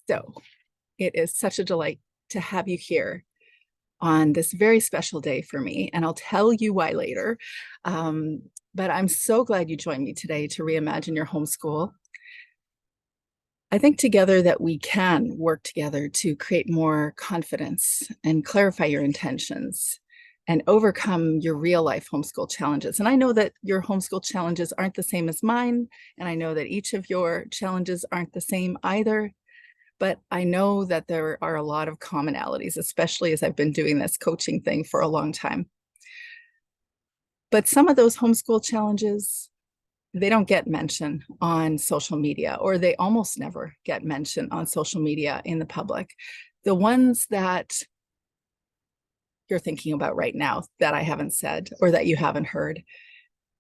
So it is such a delight to have you here on this very special day for me, and I'll tell you why later. But I'm so glad you joined me today to reimagine your homeschool. I think together that we can work together to create more confidence and clarify your intentions and overcome your real life homeschool challenges. And I know that your homeschool challenges aren't the same as mine, and I know that each of your challenges aren't the same either. But I know that there are a lot of commonalities, especially as I've been doing this coaching thing for a long time. But some of those homeschool challenges, they don't get mentioned on social media, or they almost never get mentioned on social media in the public. The ones that you're thinking about right now that I haven't said or that you haven't heard,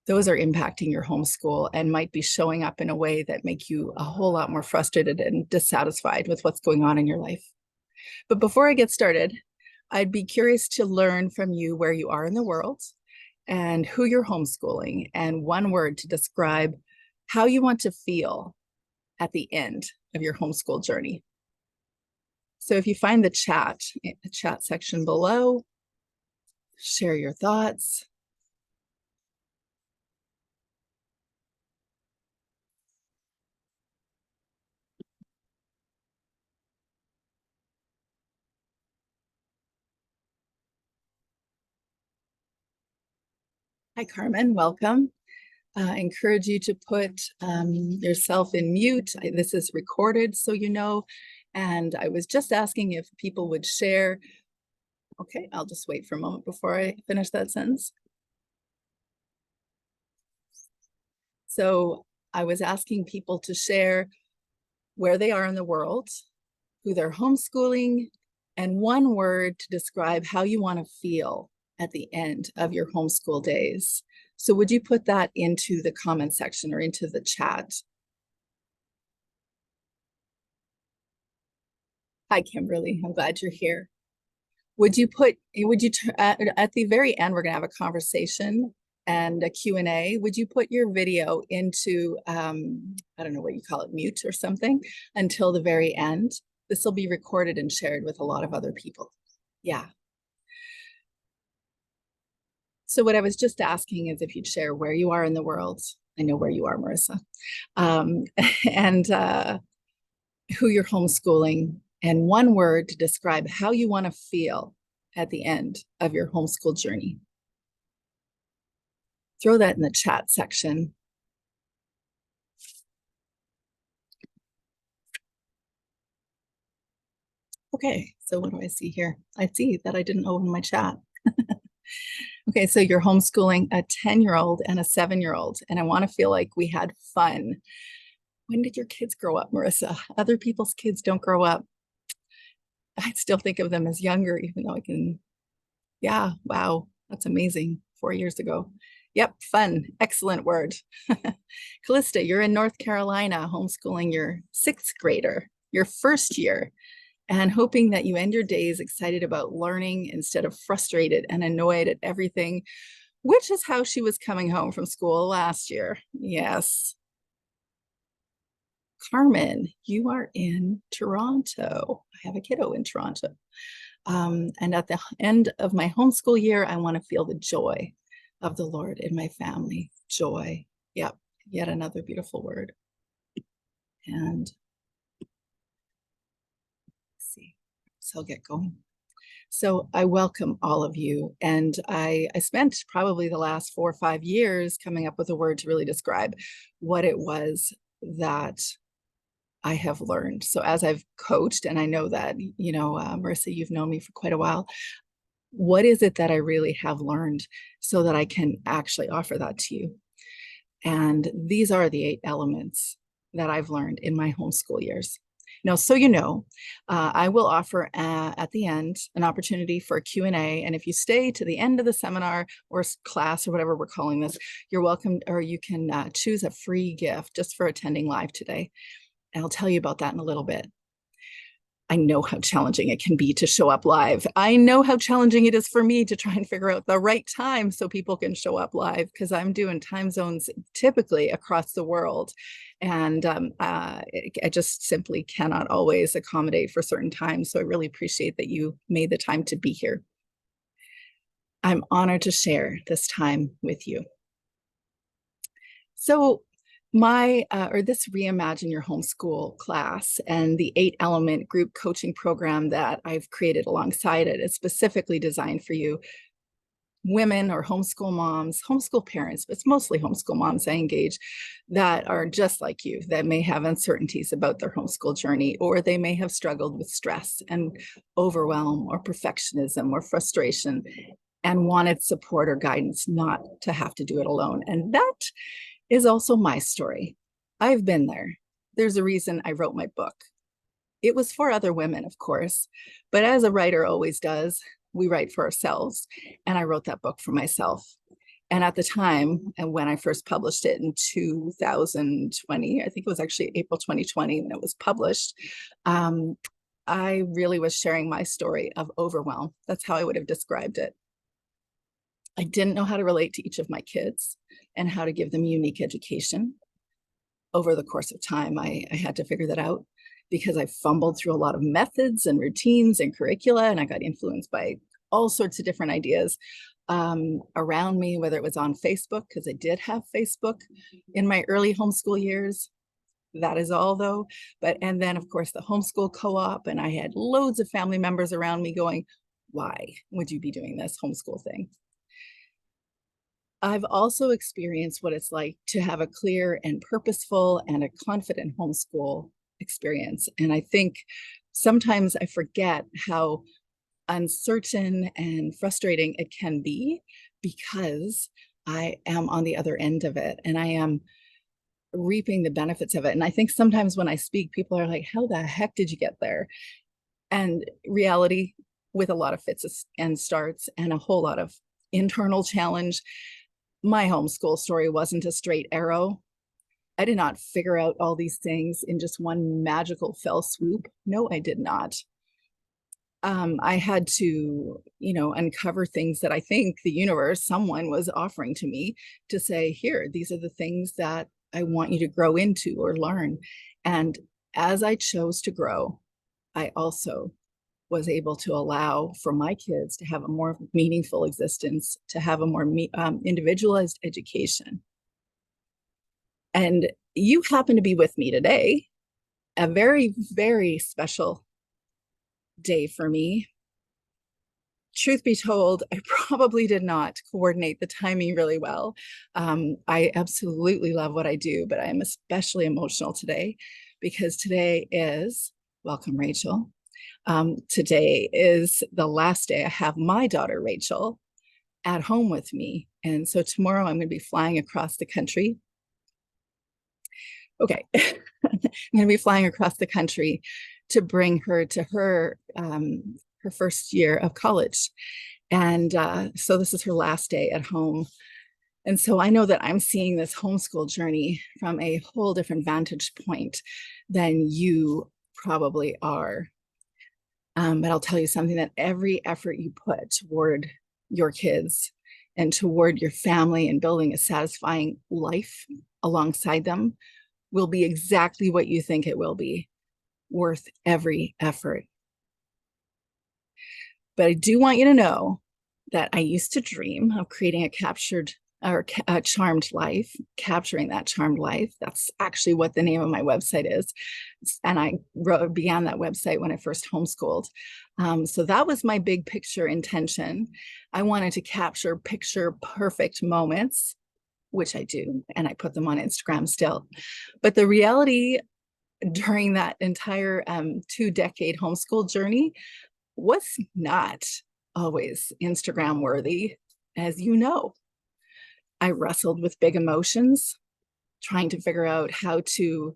those are impacting your homeschool and might be showing up in a way that make you a whole lot more frustrated and dissatisfied with what's going on in your life. But before I get started, I'd be curious to learn from you where you are in the world and who you're homeschooling, and one word to describe how you want to feel at the end of your homeschool journey. So if you find the chat section below, share your thoughts. Hi, Carmen, welcome. I encourage you to put yourself in mute. This is recorded, so you know. And I was just asking if people would share. Okay, I'll just wait for a moment before I finish that sentence. So I was asking people to share where they are in the world, who they're homeschooling, and one word to describe how you want to feel at the end of your homeschool days. So would you put that into the comment section or into the chat? Hi, Kimberly. I'm glad you're here. Would you at the very end, we're going to have a conversation and a Q&A. Would you put your video into, I don't know what you call it, mute or something, until the very end? This will be recorded and shared with a lot of other people. Yeah. So what I was just asking is if you'd share where you are in the world. I know where you are, Marissa. And who you're homeschooling, and one word to describe how you want to feel at the end of your homeschool journey. Throw that in the chat section. Okay, so what do I see here? I see that I didn't open my chat. Okay, so you're homeschooling a 10-year-old and a 7-year-old, and I want to feel like we had fun. When did your kids grow up, Marissa? Other people's kids don't grow up. I still think of them as younger, even though I can, yeah, wow, that's amazing. 4 years ago. Yep, fun, excellent word. Callista, you're in North Carolina, homeschooling your 6th grader, your first year, and hoping that you end your days excited about learning instead of frustrated and annoyed at everything, which is how she was coming home from school last year. Yes. Carmen, you are in Toronto. I have a kiddo in Toronto. And at the end of my homeschool year, I want to feel the joy of the Lord in my family. Joy. Yep. Yet another beautiful word. And let's see. So I'll get going. So I welcome all of you. And I spent probably the last 4 or 5 years coming up with a word to really describe what it was that I have learned. So as I've coached, and I know that, Marissa, you've known me for quite a while, what is it that I really have learned so that I can actually offer that to you? And these are the 8 elements that I've learned in my homeschool years. Now, so I will offer at the end an opportunity for a Q&A. And if you stay to the end of the seminar or class or whatever we're calling this, you're welcome, or you can choose a free gift just for attending live today. And I'll tell you about that in a little bit. I know how challenging it can be to show up live. I know how challenging it is for me to try and figure out the right time so people can show up live, because I'm doing time zones typically across the world. And I just simply cannot always accommodate for certain times. So I really appreciate that you made the time to be here. I'm honored to share this time with you. So this Reimagine Your Homeschool class and the 8-element group coaching program that I've created alongside it is specifically designed for you women or homeschool moms, homeschool parents, but it's mostly homeschool moms I engage, that are just like you, that may have uncertainties about their homeschool journey, or they may have struggled with stress and overwhelm or perfectionism or frustration and wanted support or guidance not to have to do it alone. And that is also my story. I've been there. There's a reason I wrote my book. It was for other women, of course, but as a writer always does, we write for ourselves. And I wrote that book for myself. And at the time, and when I first published it in 2020, I think it was actually April 2020 when it was published, I really was sharing my story of overwhelm. That's how I would have described it. I didn't know how to relate to each of my kids and how to give them unique education. Over the course of time, I had to figure that out because I fumbled through a lot of methods and routines and curricula, and I got influenced by all sorts of different ideas around me, whether it was on Facebook, because I did have Facebook in my early homeschool years. That is all though. And then of course the homeschool co-op, and I had loads of family members around me going, why would you be doing this homeschool thing? I've also experienced what it's like to have a clear and purposeful and a confident homeschool experience. And I think sometimes I forget how uncertain and frustrating it can be because I am on the other end of it and I am reaping the benefits of it. And I think sometimes when I speak, people are like, how the heck did you get there? And reality, with a lot of fits and starts and a whole lot of internal challenge, my homeschool story wasn't a straight arrow. I did not figure out all these things in just one magical fell swoop. No, I did not. I had to, uncover things that I think the universe, someone was offering to me to say, here, these are the things that I want you to grow into or learn. And as I chose to grow, I also was able to allow for my kids to have a more meaningful existence, to have a more individualized education. And you happen to be with me today, a very, very special day for me. Truth be told, I probably did not coordinate the timing really well. I absolutely love what I do, but I am especially emotional today because today is, welcome, Rachel. Today is the last day I have my daughter, Rachel, at home with me. And so tomorrow I'm going to be flying across the country. Okay, I'm going to be flying across the country to bring her to her first year of college. And so this is her last day at home. And so I know that I'm seeing this homeschool journey from a whole different vantage point than you probably are. But I'll tell you something, that every effort you put toward your kids and toward your family and building a satisfying life alongside them will be exactly what you think it will be, worth every effort. But I do want you to know that I used to dream of creating a charmed life, capturing that charmed life. That's actually what the name of my website is. And I began that website when I first homeschooled. So that was my big picture intention. I wanted to capture picture perfect moments, which I do, and I put them on Instagram still. But the reality during that entire 2-decade homeschool journey was not always Instagram worthy, as you know. I wrestled with big emotions, trying to figure out how to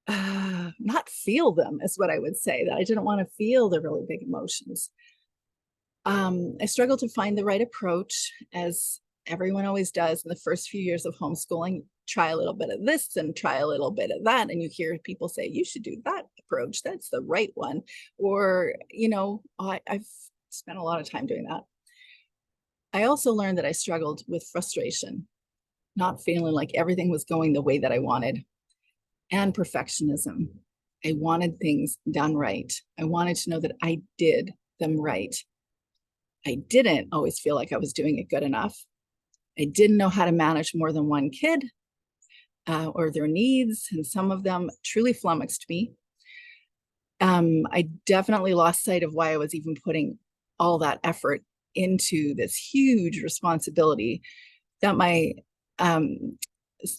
not feel them, is what I would say, that I didn't want to feel the really big emotions. I struggled to find the right approach, as everyone always does in the first few years of homeschooling. try a little bit of this and try a little bit of that. And you hear people say, you should do that approach. That's the right one. Or, I've spent a lot of time doing that. I also learned that I struggled with frustration, not feeling like everything was going the way that I wanted, and perfectionism. I wanted things done right. I wanted to know that I did them right. I didn't always feel like I was doing it good enough. I didn't know how to manage more than one kid or their needs, and some of them truly flummoxed me. I definitely lost sight of why I was even putting all that effort into this huge responsibility that my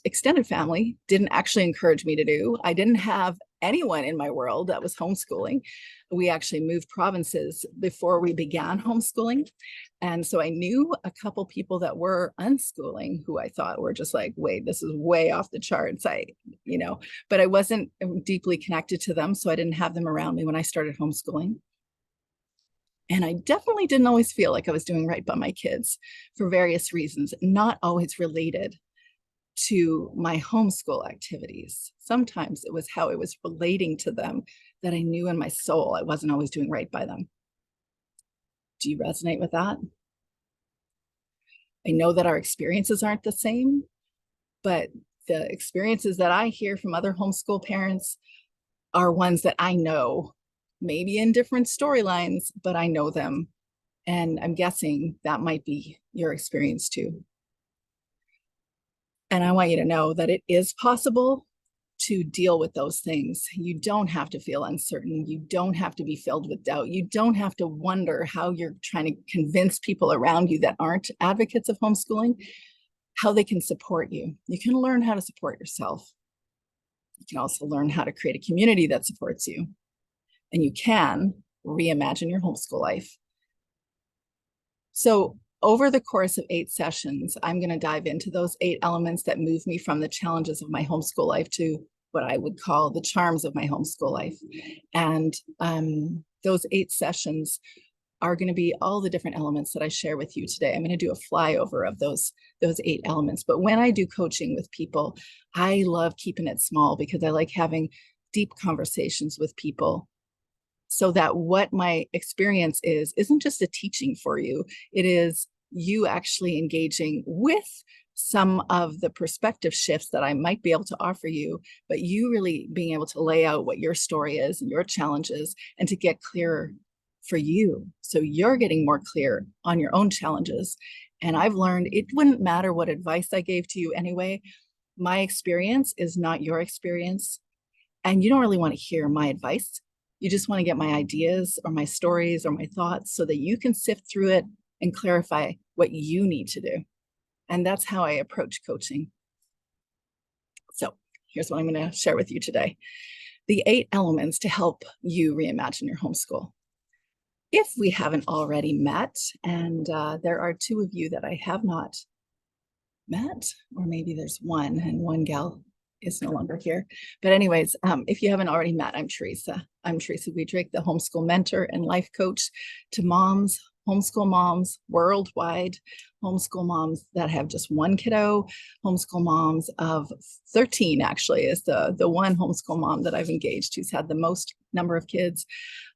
extended family didn't actually encourage me to do. I didn't have anyone in my world that was homeschooling. We actually moved provinces before we began homeschooling. And so I knew a couple people that were unschooling who I thought were just like, wait, this is way off the charts. But I wasn't deeply connected to them. So I didn't have them around me when I started homeschooling. And I definitely didn't always feel like I was doing right by my kids for various reasons, not always related to my homeschool activities. Sometimes it was how I was relating to them that I knew in my soul I wasn't always doing right by them. Do you resonate with that? I know that our experiences aren't the same, but the experiences that I hear from other homeschool parents are ones that I know, maybe in different storylines, but I know them. And I'm guessing that might be your experience too. And I want you to know that it is possible to deal with those things. You don't have to feel uncertain. You don't have to be filled with doubt. You don't have to wonder how you're trying to convince people around you that aren't advocates of homeschooling, how they can support you. You can learn how to support yourself. You can also learn how to create a community that supports you. And you can reimagine your homeschool life. So over the course of 8 sessions, I'm going to dive into those 8 elements that move me from the challenges of my homeschool life to what I would call the charms of my homeschool life. And those 8 sessions are going to be all the different elements that I share with you today. I'm going to do a flyover of those 8 elements. But when I do coaching with people, I love keeping it small because I like having deep conversations with people, so that what my experience isn't just a teaching for you. It is you actually engaging with some of the perspective shifts that I might be able to offer you, but you really being able to lay out what your story is and your challenges and to get clearer for you. So you're getting more clear on your own challenges. And I've learned it wouldn't matter what advice I gave to you anyway. My experience is not your experience. And you don't really want to hear my advice. You just want to get my ideas or my stories or my thoughts so that you can sift through it and clarify what you need to do. And that's how I approach coaching. So here's what I'm going to share with you today. The 8 elements to help you reimagine your homeschool. If we haven't already met, and there are 2 of you that I have not met, or maybe there's one and one gal is no longer here. But anyways, if you haven't already met, I'm Teresa. I'm Teresa Wiedrich, the homeschool mentor and life coach to moms, homeschool moms worldwide, homeschool moms that have just one kiddo, homeschool moms of 13 actually is the one homeschool mom that I've engaged who's had the most number of kids,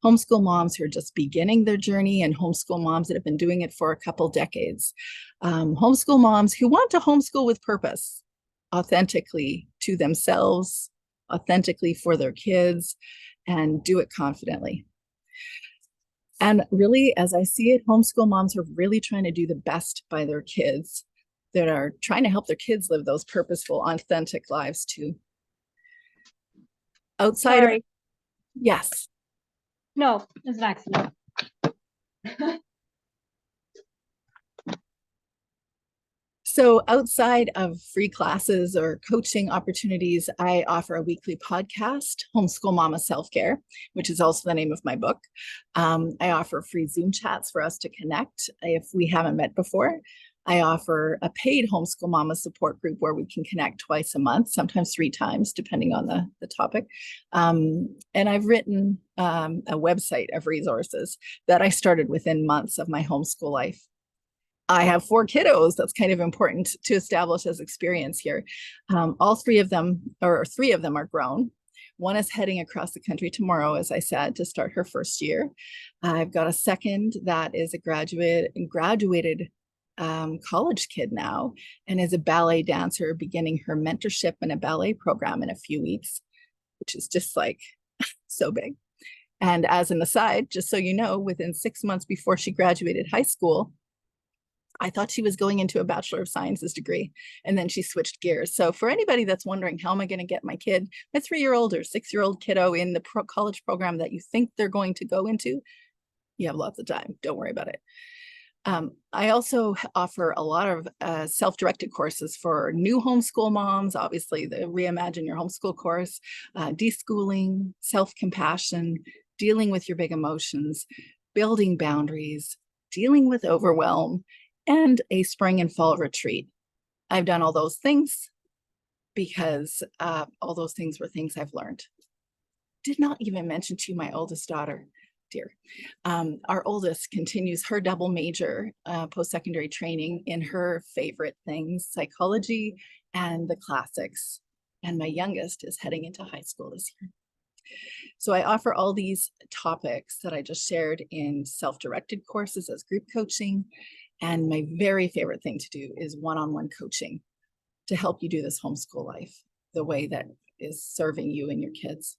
homeschool moms who are just beginning their journey, and homeschool moms that have been doing it for a couple decades, homeschool moms who want to homeschool with purpose, authentically to themselves, authentically for their kids, and do it confidently. And really, as I see it, homeschool moms are really trying to do the best by their kids, that are trying to help their kids live those purposeful, authentic lives too. Outside Sorry. of, yes. No, it's an accident. So outside of free classes or coaching opportunities, I offer a weekly podcast, Homeschool Mama Self-Care, which is also the name of my book. I offer free Zoom chats for us to connect if we haven't met before. I offer a paid Homeschool Mama support group where we can connect twice a month, sometimes 3 times, depending on the topic. And I've written a website of resources that I started within months of my homeschool life. I have 4 kiddos. That's kind of important to establish as experience here. All 3 of them, or 3 of them, are grown. One is heading across the country tomorrow, as I said, to start her first year. I've got a second that is a graduated college kid now, and is a ballet dancer beginning her mentorship in a ballet program in a few weeks, which is just like so big. And as an aside, just so you know, within 6 months before she graduated high school, I thought she was going into a Bachelor of Sciences degree, and then she switched gears. So for anybody that's wondering, how am I going to get my 3-year-old or 6-year-old kiddo in the college program that you think they're going to go into, you have lots of time. Don't worry about it. I also offer a lot of self-directed courses for new homeschool moms, obviously the Reimagine Your Homeschool course, deschooling, self-compassion, dealing with your big emotions, building boundaries, dealing with overwhelm, and a spring and fall retreat. I've done all those things because all those things were things I've learned. Did not even mention to you my oldest daughter, dear. Our oldest continues her double major post-secondary training in her favorite things, psychology and the classics. And my youngest is heading into high school this year. So I offer all these topics that I just shared in self-directed courses as group coaching. And my very favorite thing to do is one-on-one coaching to help you do this homeschool life the way that is serving you and your kids.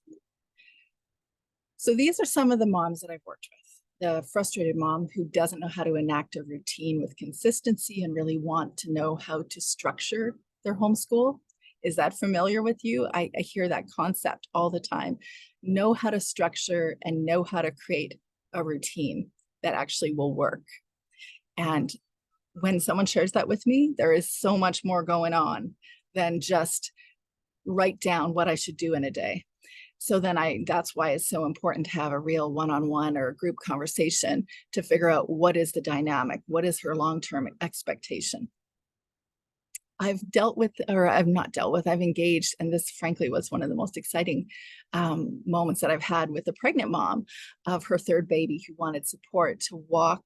So these are some of the moms that I've worked with. The frustrated mom who doesn't know how to enact a routine with consistency and really want to know how to structure their homeschool. Is that familiar with you? I hear that concept all the time. Know how to structure and know how to create a routine that actually will work. And when someone shares that with me, there is so much more going on than just write down what I should do in a day. So then that's why it's so important to have a real one-on-one or a group conversation to figure out what is the dynamic, what is her long-term expectation. I've engaged, and this frankly was one of the most exciting moments that I've had with a pregnant mom of her 3rd baby who wanted support to walk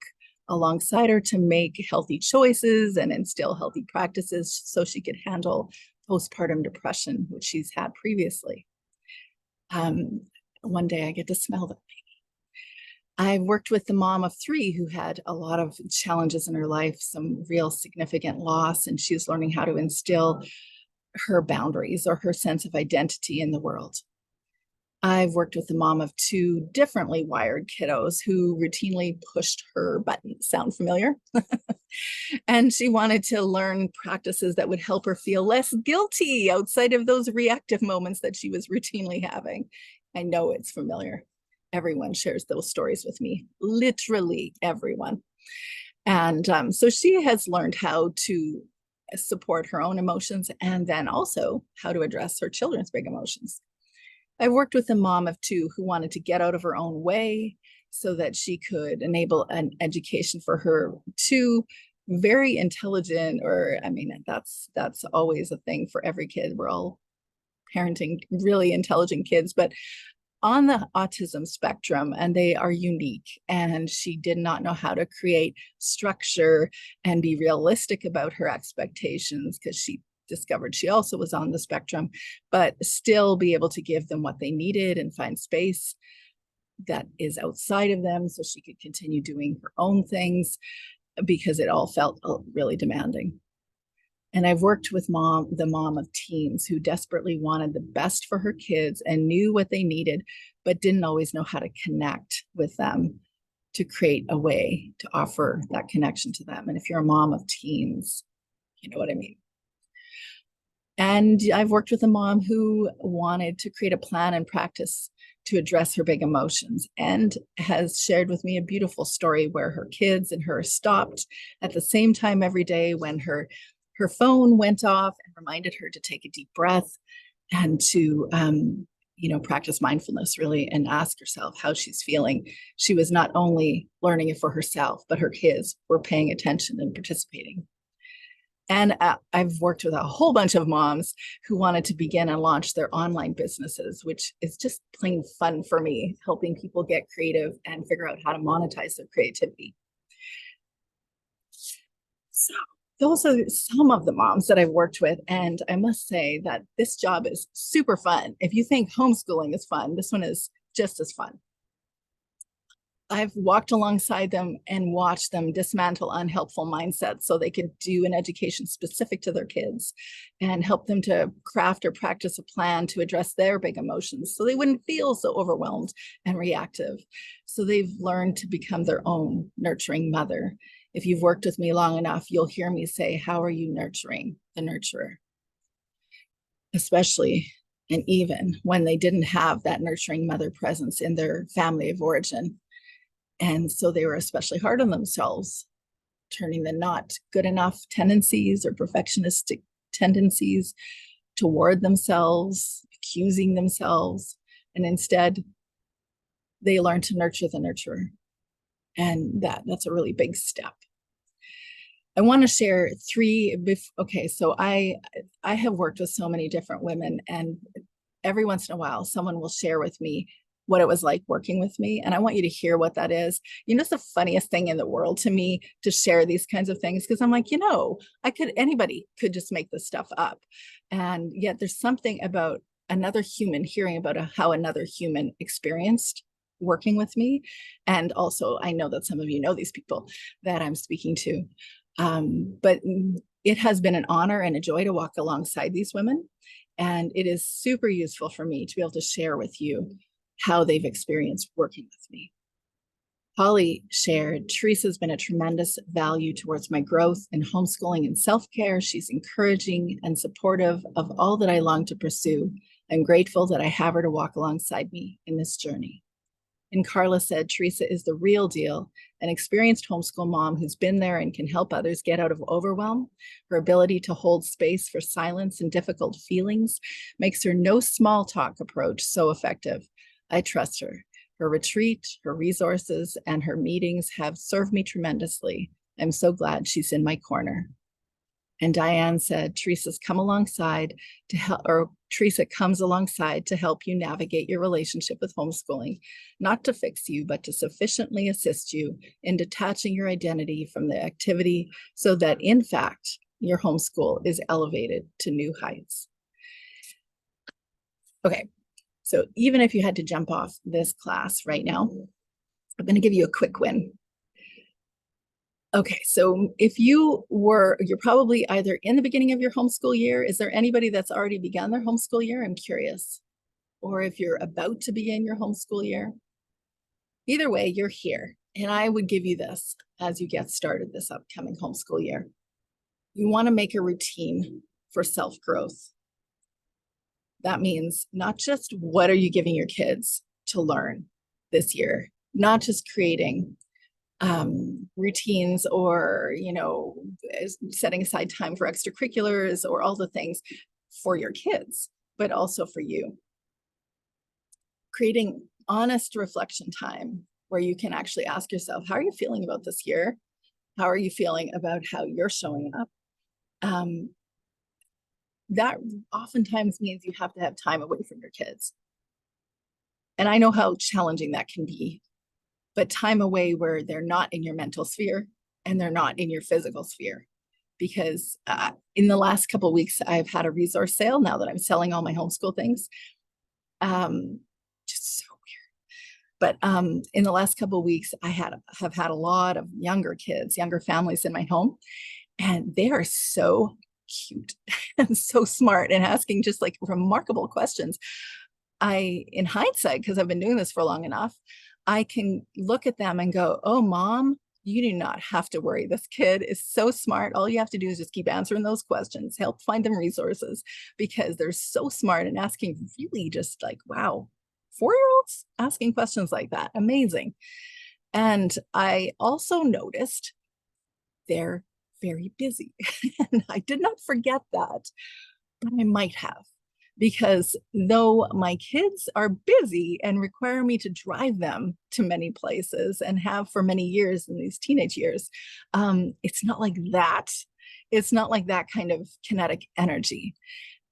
alongside her to make healthy choices and instill healthy practices so she could handle postpartum depression, which she's had previously. One day I get to smell that baby. I've worked with the mom of 3 who had a lot of challenges in her life, some real significant loss, and she's learning how to instill her boundaries or her sense of identity in the world. I've worked with the mom of 2 differently wired kiddos who routinely pushed her buttons. Sound familiar? And she wanted to learn practices that would help her feel less guilty outside of those reactive moments that she was routinely having. I know it's familiar. Everyone shares those stories with me, literally everyone. And so she has learned how to support her own emotions and then also how to address her children's big emotions. I worked with a mom of 2 who wanted to get out of her own way so that she could enable an education for her 2 very intelligent, or I mean, that's always a thing for every kid. We're all parenting really intelligent kids, but on the autism spectrum, and they are unique. And she did not know how to create structure and be realistic about her expectations because she discovered she also was on the spectrum, but still be able to give them what they needed and find space that is outside of them so she could continue doing her own things because it all felt really demanding. And I've worked with the mom of teens who desperately wanted the best for her kids and knew what they needed, but didn't always know how to connect with them to create a way to offer that connection to them. And if you're a mom of teens, you know what I mean. And I've worked with a mom who wanted to create a plan and practice to address her big emotions and has shared with me a beautiful story where her kids and her stopped at the same time every day when her phone went off and reminded her to take a deep breath and to practice mindfulness really and ask herself how she's feeling. She was not only learning it for herself, but her kids were paying attention and participating. And I've worked with a whole bunch of moms who wanted to begin and launch their online businesses, which is just plain fun for me, helping people get creative and figure out how to monetize their creativity. So those are some of the moms that I've worked with. And I must say that this job is super fun. If you think homeschooling is fun, this one is just as fun. I've walked alongside them and watched them dismantle unhelpful mindsets so they could do an education specific to their kids and help them to craft or practice a plan to address their big emotions so they wouldn't feel so overwhelmed and reactive. So they've learned to become their own nurturing mother. If you've worked with me long enough, you'll hear me say, how are you nurturing the nurturer? Especially and even when they didn't have that nurturing mother presence in their family of origin. And so they were especially hard on themselves, turning the not good enough tendencies or perfectionistic tendencies toward themselves, accusing themselves. And instead, they learn to nurture the nurturer. And that's a really big step. I want to share three. Okay, so I have worked with so many different women, and every once in a while, someone will share with me what it was like working with me. And I want you to hear what that is. You know, it's the funniest thing in the world to me to share these kinds of things, because I'm like, anybody could just make this stuff up. And yet there's something about another human hearing about how another human experienced working with me. And also, I know that some of you know these people that I'm speaking to. But it has been an honor and a joy to walk alongside these women. And it is super useful for me to be able to share with you how they've experienced working with me. Holly shared, Teresa's been a tremendous value towards my growth in homeschooling and self-care. She's encouraging and supportive of all that I long to pursue. I'm grateful that I have her to walk alongside me in this journey. And Carla said, Teresa is the real deal, an experienced homeschool mom who's been there and can help others get out of overwhelm. Her ability to hold space for silence and difficult feelings makes her no small talk approach so effective. I trust her. Her retreat, her resources, and her meetings have served me tremendously. I'm so glad she's in my corner. And Diane said, Teresa comes alongside to help you navigate your relationship with homeschooling, not to fix you, but to sufficiently assist you in detaching your identity from the activity so that, in fact, your homeschool is elevated to new heights. Okay, so even if you had to jump off this class right now, I'm going to give you a quick win. Okay, so if you're probably either in the beginning of your homeschool year. Is there anybody that's already begun their homeschool year? I'm curious. Or if you're about to begin your homeschool year. Either way, you're here. And I would give you this as you get started this upcoming homeschool year. You want to make a routine for self-growth. That means not just what are you giving your kids to learn this year, not just creating routines or, setting aside time for extracurriculars or all the things for your kids, but also for you. Creating honest reflection time where you can actually ask yourself, how are you feeling about this year? How are you feeling about how you're showing up? That oftentimes means you have to have time away from your kids. And I know how challenging that can be, but time away where they're not in your mental sphere and they're not in your physical sphere. Because in the last couple of weeks, I've had a resource sale now that I'm selling all my homeschool things. Just so weird. But in the last couple of weeks, I have had a lot of younger kids, younger families in my home, and they are so cute and so smart and asking just like remarkable questions. In hindsight, because I've been doing this for long enough, I can look at them and go, oh, mom, you do not have to worry. This kid is so smart. All you have to do is just keep answering those questions, help find them resources, because they're so smart and asking really just like, wow, 4-year-olds asking questions like that. Amazing. And I also noticed they're very busy. And I did not forget that, but I might have. Because though my kids are busy and require me to drive them to many places and have for many years in these teenage years, it's not like that. It's not like that kind of kinetic energy.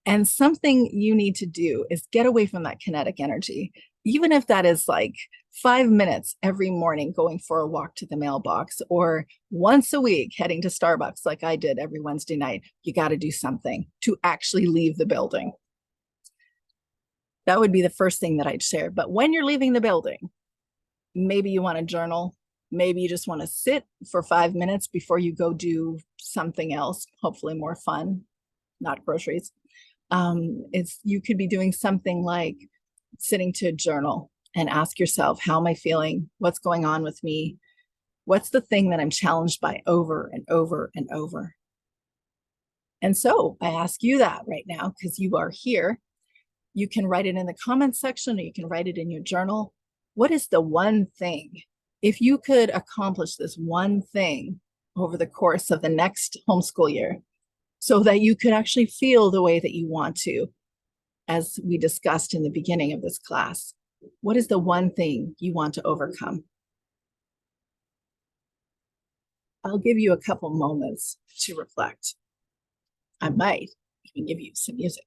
And something you need to do is get away from that kinetic energy even if that is like 5 minutes every morning going for a walk to the mailbox, or once a week heading to Starbucks like I did every Wednesday night, you got to do something to actually leave the building. That would be the first thing that I'd share. But when you're leaving the building, maybe you want to journal. Maybe you just want to sit for 5 minutes before you go do something else, hopefully more fun, not groceries. It's you could be doing something like sitting to journal and ask yourself, how am I feeling? What's going on with me? What's the thing that I'm challenged by over and over and over? And so I ask you that right now because you are here. You can write it in the comments section, or you can write it in your journal. What is the one thing? If you could accomplish this one thing over the course of the next homeschool year, so that you could actually feel the way that you want to, as we discussed in the beginning of this class, what is the one thing you want to overcome? I'll give you a couple moments to reflect. I might even give you some music.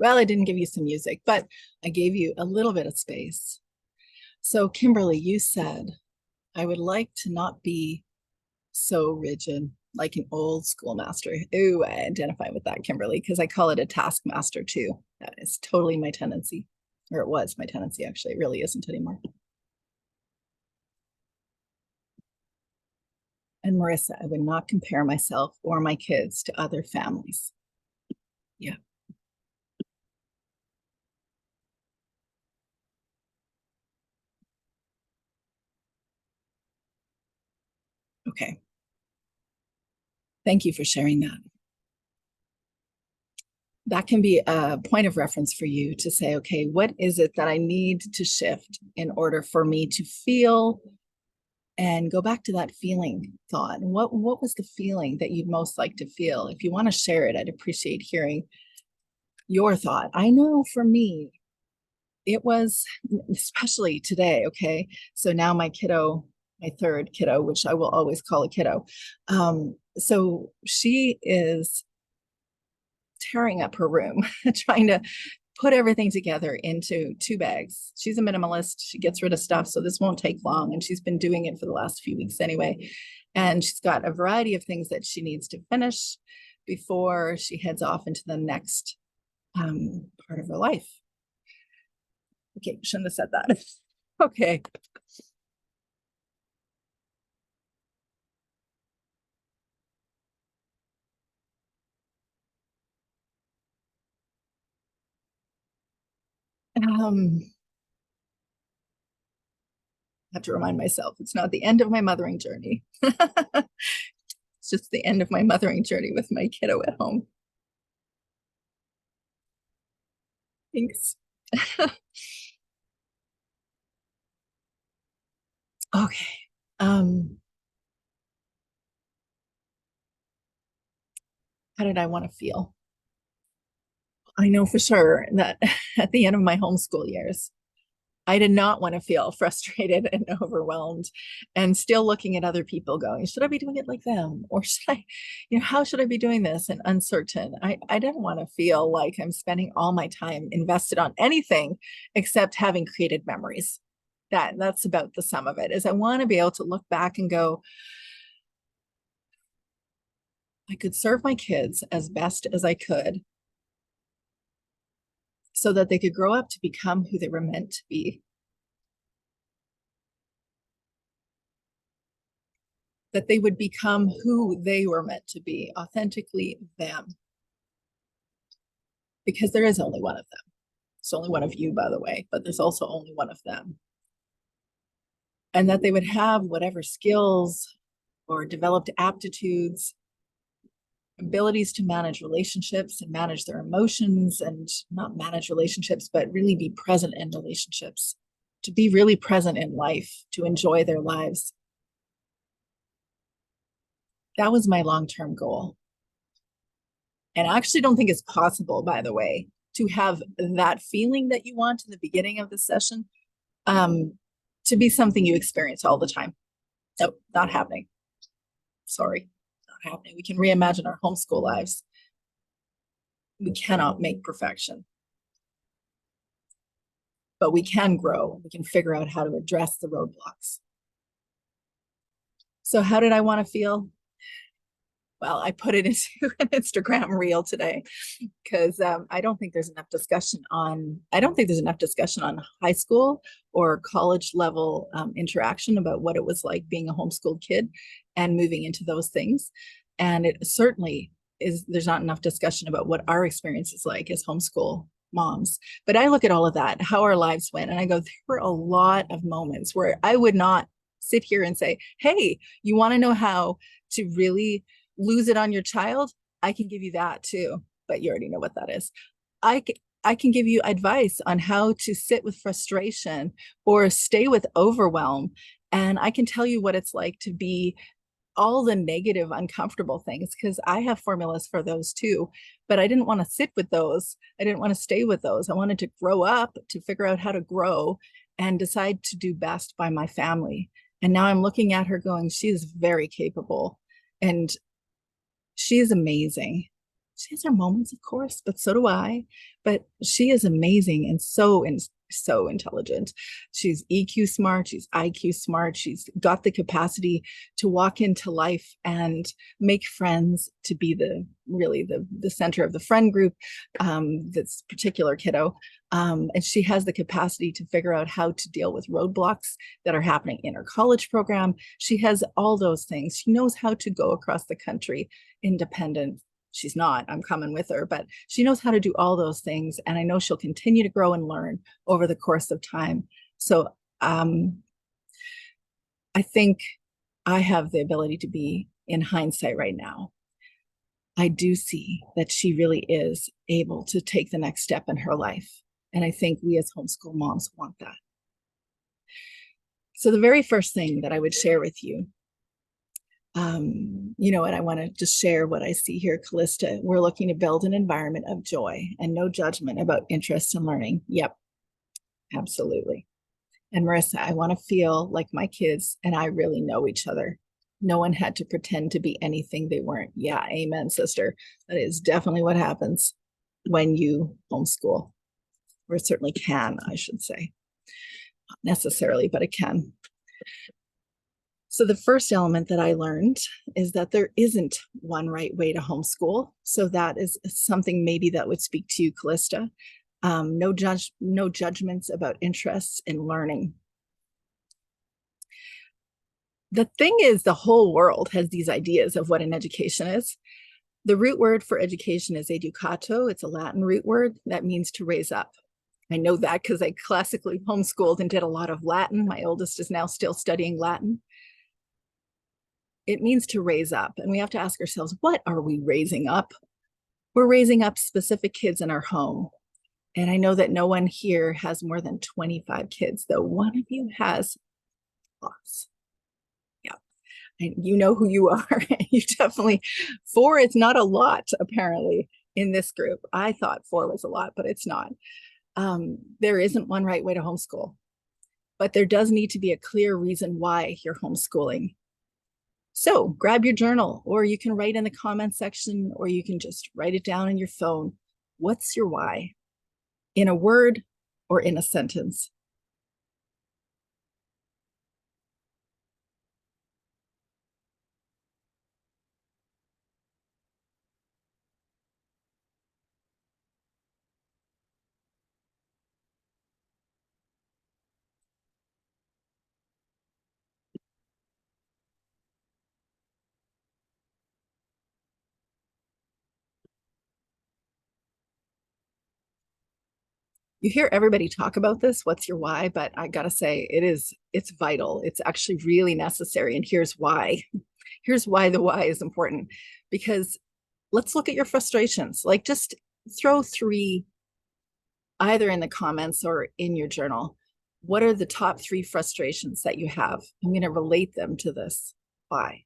Well, I didn't give you some music, but I gave you a little bit of space. So, Kimberly, you said, I would like to not be so rigid, like an old schoolmaster. Ooh, I identify with that, Kimberly, because I call it a taskmaster too. That is totally my tendency, or it was my tendency, actually. It really isn't anymore. And Marissa, I would not compare myself or my kids to other families. Yeah. Okay. Thank you for sharing that. That can be a point of reference for you to say, okay, what is it that I need to shift in order for me to feel and go back to that feeling thought? What was the feeling that you'd most like to feel? If you want to share it, I'd appreciate hearing your thought. I know for me, it was especially today. Okay. So now my kiddo, my third kiddo, which I will always call a kiddo. So she is tearing up her room, trying to put everything together into 2 bags. She's a minimalist. She gets rid of stuff, so this won't take long. And she's been doing it for the last few weeks anyway. And she's got a variety of things that she needs to finish before she heads off into the next part of her life. Okay, shouldn't have said that. Okay. I have to remind myself it's not the end of my mothering journey. It's just the end of my mothering journey with my kiddo at home. Thanks. Okay. How did I want to feel? I know for sure that at the end of my homeschool years, I did not want to feel frustrated and overwhelmed and still looking at other people going, should I be doing it like them? Or should I, how should I be doing this? And uncertain. I didn't want to feel like I'm spending all my time invested on anything except having created memories. That's about the sum of it, is I want to be able to look back and go, I could serve my kids as best as I could so that they could grow up to become who they were meant to be. That they would become who they were meant to be, authentically them. because there is only one of them. It's only one of you, by the way, but there's also only one of them. And that they would have whatever skills or developed aptitudes, abilities to manage relationships and manage their emotions, and not manage relationships, but really be present in relationships, to be really present in life, to enjoy their lives. That was my long-term goal. And I actually don't think it's possible, by the way, to have that feeling that you want in the beginning of the session to be something you experience all the time. Nope, not happening. Sorry, not happening. We can reimagine our homeschool lives. We cannot make perfection, but we can grow. We can figure out how to address the roadblocks. So how did I want to feel? Well, I put it into an Instagram reel today because I don't think there's enough discussion on high school or college level interaction about what it was like being a homeschooled kid and moving into those things. And it certainly is, there's not enough discussion about what our experience is like as homeschool moms. But I look at all of that, how our lives went, and I go, there were a lot of moments where I would not sit here and say, hey, you want to know how to really lose it on your child? I can give you that too, but you already know what that is. I can give you advice on how to sit with frustration or stay with overwhelm. And I can tell you what it's like to be all the negative, uncomfortable things, because I have formulas for those too. But I didn't want to sit with those. I didn't want to stay with those. I wanted to grow up, to figure out how to grow and decide to do best by my family. And now I'm looking at her going, she is very capable. And she is amazing. She has her moments, of course, but so do I. But she is amazing and so intelligent. She's EQ smart, she's IQ smart, she's got the capacity to walk into life and make friends, to be the center of the friend group, this particular kiddo. And she has the capacity to figure out how to deal with roadblocks that are happening in her college program. She has all those things. She knows how to go across the country independent. She's not, I'm coming with her, but she knows how to do all those things. And I know she'll continue to grow and learn over the course of time. So I think I have the ability to be, in hindsight right now, I do see that she really is able to take the next step in her life. And I think we as homeschool moms want that. So the very first thing that I would share with you, and I want to just share what I see here, Callista. We're looking to build an environment of joy and no judgment about interest in learning. Yep, absolutely. And Marissa, I want to feel like my kids and I really know each other. No one had to pretend to be anything they weren't. Yeah, amen, sister. That is definitely what happens when you homeschool, or it certainly can, I should say. Not necessarily, but it can. So the first element that I learned is that there isn't one right way to homeschool. So that is something maybe that would speak to you, Callista. No judgments about interests in learning. The thing is, the whole world has these ideas of what an education is. The root word for education is educato. It's a Latin root word that means to raise up. I know that because I classically homeschooled and did a lot of Latin. My oldest is now still studying Latin. It means to raise up. And we have to ask ourselves, what are we raising up? We're raising up specific kids in our home. And I know that no one here has more than 25 kids, though one of you has lots. Yeah. And you know who you are. You definitely, 4 is not a lot, apparently, in this group. I thought 4 was a lot, but it's not. There isn't one right way to homeschool, but there does need to be a clear reason why you're homeschooling. So grab your journal, or you can write in the comment section, or you can just write it down on your phone. What's your why? In a word or in a sentence? You hear everybody talk about this, what's your why? But I gotta say, it's vital. It's actually really necessary. And here's why. Here's why the why is important. Because let's look at your frustrations. Like just throw three either in the comments or in your journal. What are the top three frustrations that you have? I'm going to relate them to this why.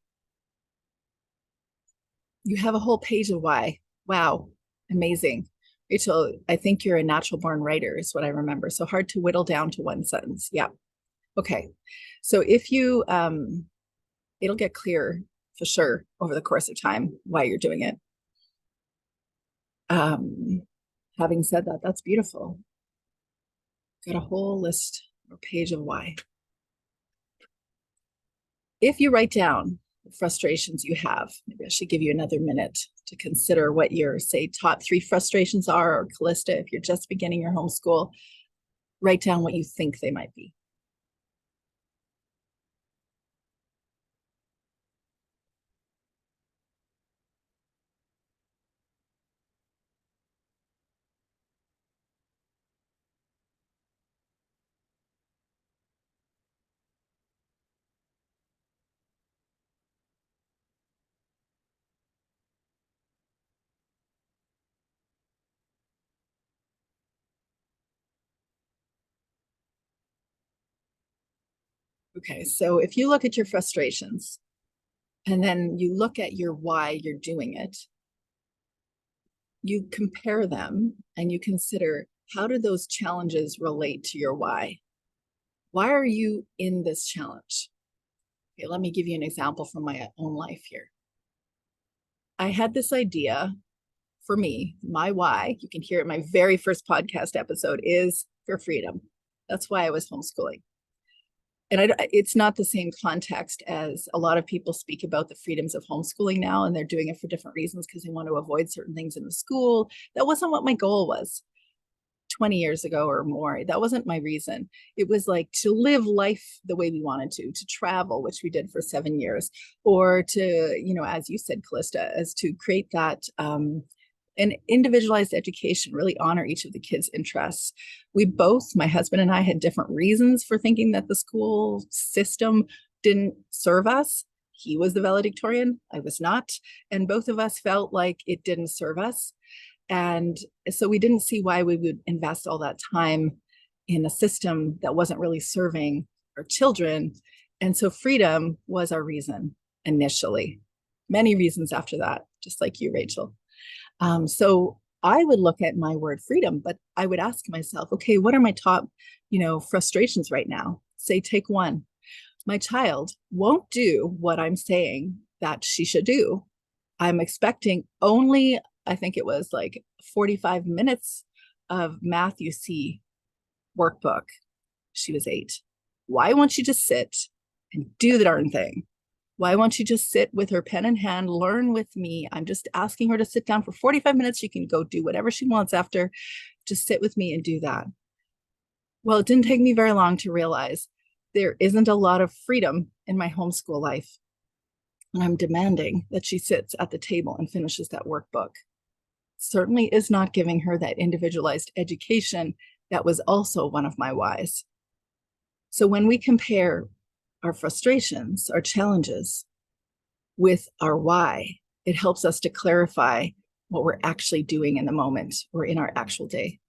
You have a whole page of why. Wow, amazing. Rachel, I think you're a natural born writer, is what I remember. So hard to whittle down to one sentence. Yeah. Okay. So if you, it'll get clear for sure over the course of time why you're doing it. Having said that, that's beautiful. Got a whole list or page of why. If you write down the frustrations you have, maybe I should give you another minute to consider what your, say, top three frustrations are, or Callista, if you're just beginning your homeschool, write down what you think they might be. Okay, so if you look at your frustrations and then you look at your why you're doing it, you compare them and you consider, how do those challenges relate to your why? Why are you in this challenge? Okay, let me give you an example from my own life here. I had this idea for me, my why, you can hear it in my very first podcast episode, is for freedom. That's why I was homeschooling. And it's not the same context as a lot of people speak about the freedoms of homeschooling now, and they're doing it for different reasons because they want to avoid certain things in the school. That wasn't what my goal was 20 years ago or more. That wasn't my reason. It was like to live life the way we wanted to travel, which we did for 7 years, or to, you know, as you said, Callista, as to create that an individualized education, really honor each of the kids' interests. We both, my husband and I, had different reasons for thinking that the school system didn't serve us. He was the valedictorian, I was not. And both of us felt like it didn't serve us. And so we didn't see why we would invest all that time in a system that wasn't really serving our children. And so freedom was our reason initially. Many reasons after that, just like you, Rachel. So I would look at my word freedom, but I would ask myself, okay, what are my top, frustrations right now? Say, take one. My child won't do what I'm saying that she should do. I'm expecting only, I think it was like 45 minutes of Matthew C. workbook. She was 8. Why won't she just sit and do the darn thing? Why won't she just sit with her pen in hand, learn with me? I'm just asking her to sit down for 45 minutes. She can go do whatever she wants after. Just sit with me and do that. Well, it didn't take me very long to realize there isn't a lot of freedom in my homeschool life. And I'm demanding that she sits at the table and finishes that workbook. Certainly is not giving her that individualized education that was also one of my whys. So when we compare our frustrations, our challenges with our why, it helps us to clarify what we're actually doing in the moment or in our actual day.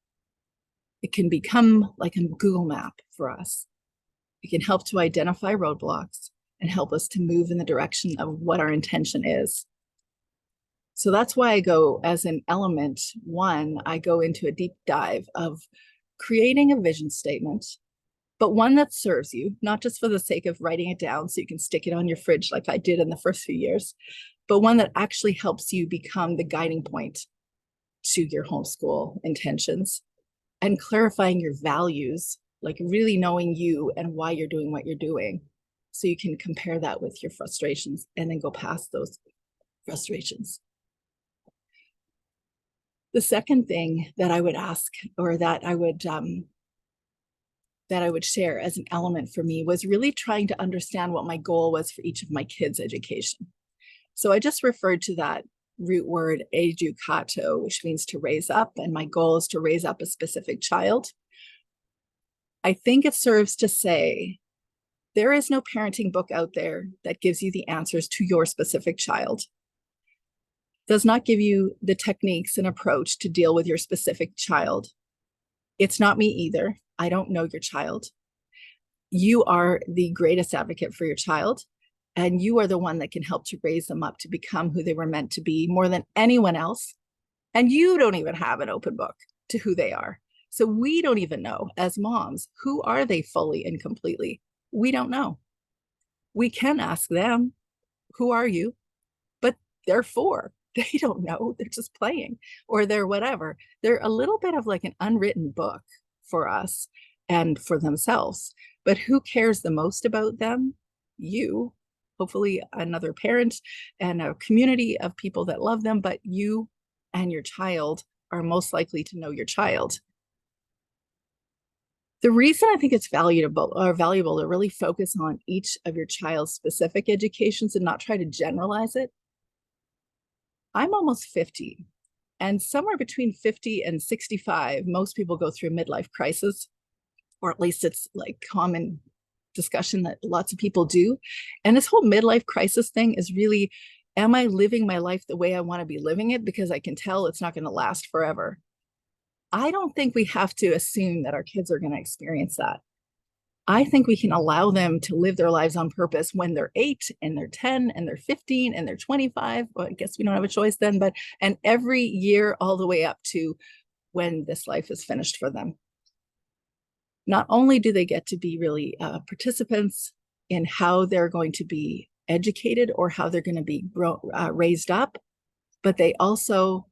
It can become like a Google map for us. It can help to identify roadblocks and help us to move in the direction of what our intention is. So that's why I go as an element one, I go into a deep dive of creating a vision statement, but one that serves you, not just for the sake of writing it down so you can stick it on your fridge like I did in the first few years, but one that actually helps you become the guiding point to your homeschool intentions and clarifying your values, like really knowing you and why you're doing what you're doing. So you can compare that with your frustrations and then go past those frustrations. The second thing that I would ask, or that I would share as an element for me, was really trying to understand what my goal was for each of my kids' education. So I just referred to that root word educato, which means to raise up. And my goal is to raise up a specific child. I think it serves to say there is no parenting book out there that gives you the answers to your specific child. Does not give you the techniques and approach to deal with your specific child. It's not me either. I don't know your child. You are the greatest advocate for your child, and you are the one that can help to raise them up to become who they were meant to be more than anyone else. And you don't even have an open book to who they are. So we don't even know as moms, who are they fully and completely? We don't know. We can ask them, who are you? But they're 4. They don't know. They're just playing, or they're whatever. They're a little bit of like an unwritten book for us and for themselves. But who cares the most about them? You, hopefully another parent and a community of people that love them, but you and your child are most likely to know your child. The reason I think it's valuable to really focus on each of your child's specific educations and not try to generalize it. I'm almost 50, and somewhere between 50 and 65, most people go through a midlife crisis, or at least it's like common discussion that lots of people do. And this whole midlife crisis thing is really, am I living my life the way I want to be living it? Because I can tell it's not going to last forever. I don't think we have to assume that our kids are going to experience that. I think we can allow them to live their lives on purpose when they're 8 and they're 10 and they're 15 and they're 25. Well, I guess we don't have a choice then, but and every year all the way up to when this life is finished for them. Not only do they get to be really participants in how they're going to be educated or how they're going to be raised up, but they also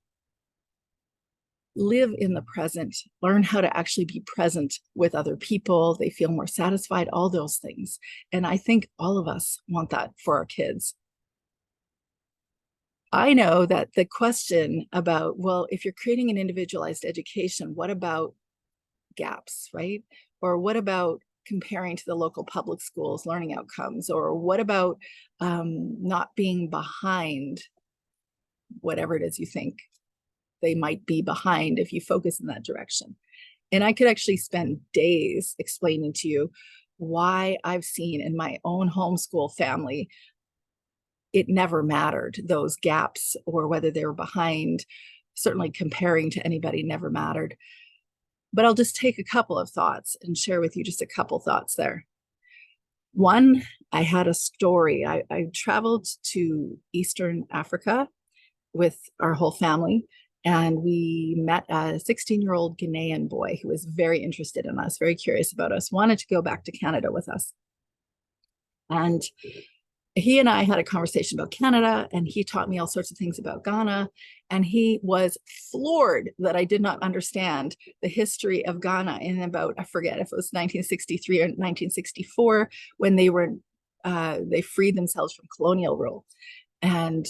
live in the present, learn how to actually be present with other people. They feel more satisfied, all those things. And I think all of us want that for our kids. I know that the question about, well, if you're creating an individualized education, what about gaps, right? Or what about comparing to the local public schools learning outcomes? Or what about not being behind whatever it is you think they might be behind if you focus in that direction? And I could actually spend days explaining to you why I've seen in my own homeschool family, it never mattered, those gaps, or whether they were behind. Certainly comparing to anybody never mattered. But I'll just take a couple of thoughts and share with you just a couple thoughts there. One, I had a story. I traveled to Eastern Africa with our whole family, and we met a 16-year-old Ghanaian boy who was very interested in us, very curious about us, wanted to go back to Canada with us. And he and I had a conversation about Canada, and he taught me all sorts of things about Ghana. And he was floored that I did not understand the history of Ghana in about, I forget if it was 1963 or 1964, when they freed themselves from colonial rule. And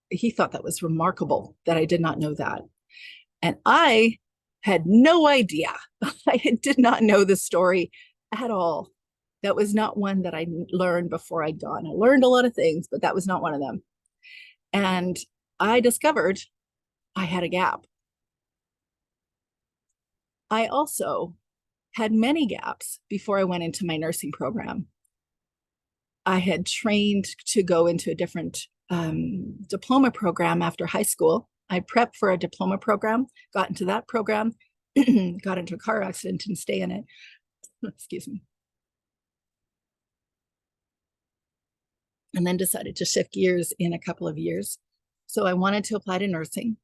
he thought that was remarkable that I did not know that. And I had no idea. I did not know the story at all. That was not one that I learned before I'd gone. I learned a lot of things, but that was not one of them. And I discovered I had a gap. I also had many gaps before I went into my nursing program. I had trained to go into a different diploma program after high school. I prepped for a diploma program, got into that program, got into a car accident, didn't stay in it. Excuse me. And then decided to shift gears in a couple of years. So I wanted to apply to nursing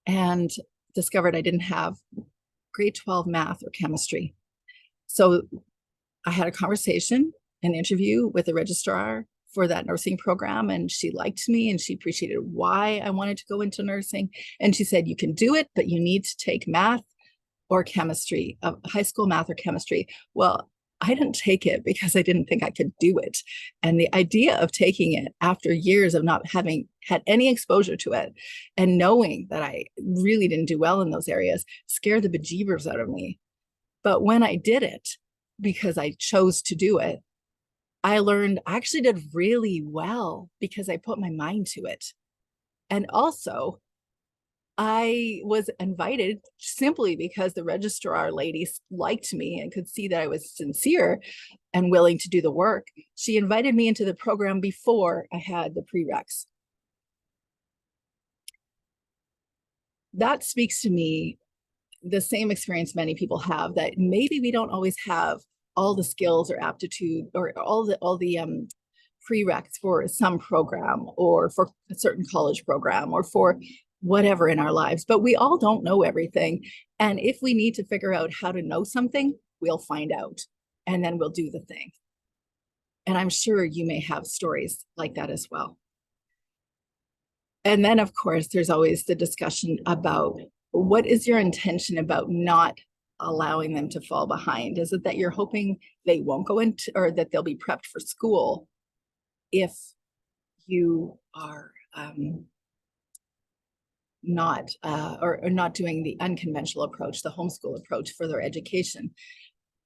and discovered I didn't have grade 12 math or chemistry. So I had a conversation, an interview with the registrar for that nursing program, and she liked me and she appreciated why I wanted to go into nursing. And she said, you can do it, but you need to take math or chemistry, high school math or chemistry. Well, I didn't take it because I didn't think I could do it. And the idea of taking it after years of not having had any exposure to it and knowing that I really didn't do well in those areas scared the bejeebers out of me. But when I did it, because I chose to do it, I learned I actually did really well because I put my mind to it. And also, I was invited simply because the registrar lady liked me and could see that I was sincere and willing to do the work. She invited me into the program before I had the prereqs. That speaks to me the same experience many people have, that maybe we don't always have all the skills or aptitude or all the prereqs for some program or for a certain college program or for whatever in our lives, but we all don't know everything. And if we need to figure out how to know something, we'll find out and then we'll do the thing. And I'm sure you may have stories like that as well. And then, of course, there's always the discussion about what is your intention about not allowing them to fall behind? Is it that you're hoping they won't go into, or that they'll be prepped for school if you are not doing the unconventional approach, the homeschool approach for their education?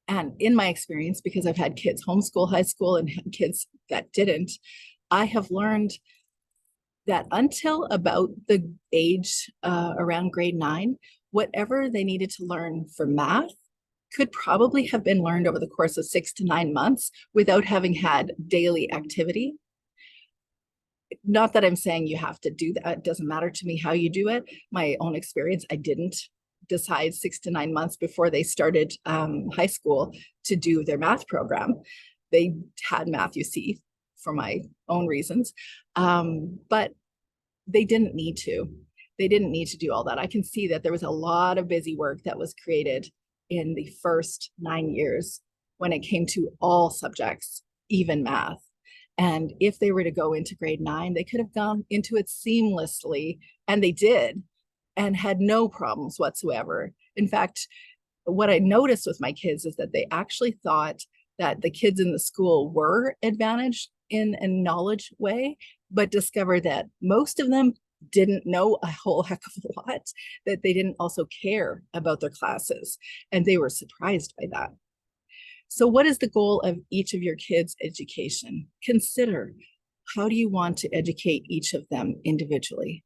And in my experience, because I've had kids homeschool high school and kids that didn't, I have learned that until about the age around grade 9, whatever they needed to learn for math could probably have been learned over the course of 6 to 9 months without having had daily activity. Not that I'm saying you have to do that. It doesn't matter to me how you do it. My own experience, I didn't decide 6 to 9 months before they started high school to do their math program. They had math, you see, for my own reasons. But they didn't need to. They didn't need to do all that. I can see that there was a lot of busy work that was created in the first 9 years when it came to all subjects, even math. And if they were to go into grade 9, they could have gone into it seamlessly, and they did, and had no problems whatsoever. In fact, what I noticed with my kids is that they actually thought that the kids in the school were advantaged in a knowledge way, but discovered that most of them didn't know a whole heck of a lot, that they didn't also care about their classes, and they were surprised by that. So what is the goal of each of your kids' education? Consider, how do you want to educate each of them individually?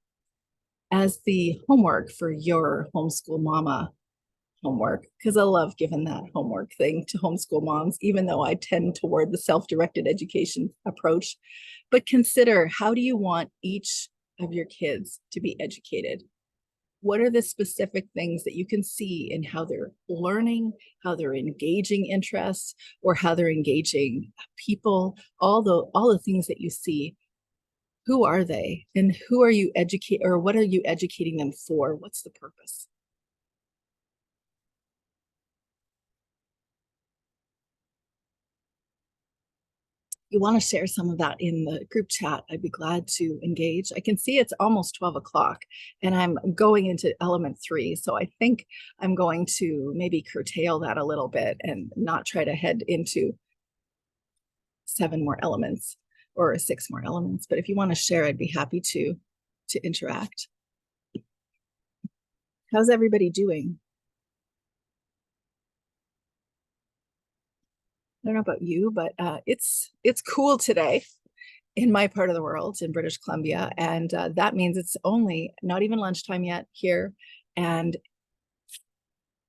As the homework for your homeschool mama homework, because I love giving that homework thing to homeschool moms, even though I tend toward the self-directed education approach. But consider, how do you want each of your kids to be educated? What are the specific things that you can see in how they're learning, how they're engaging interests, or how they're engaging people, all the things that you see? Who are they, and who are you educating, or what are you educating them for? What's the purpose? You want to share some of that in the group chat, I'd be glad to engage. I can see it's almost 12 o'clock and I'm going into element 3. So I think I'm going to maybe curtail that a little bit and not try to head into 7 more elements or 6 more elements. But if you want to share, I'd be happy to interact. How's everybody doing? I don't know about you, but it's cool today in my part of the world, in British Columbia, and that means it's only not even lunchtime yet here, and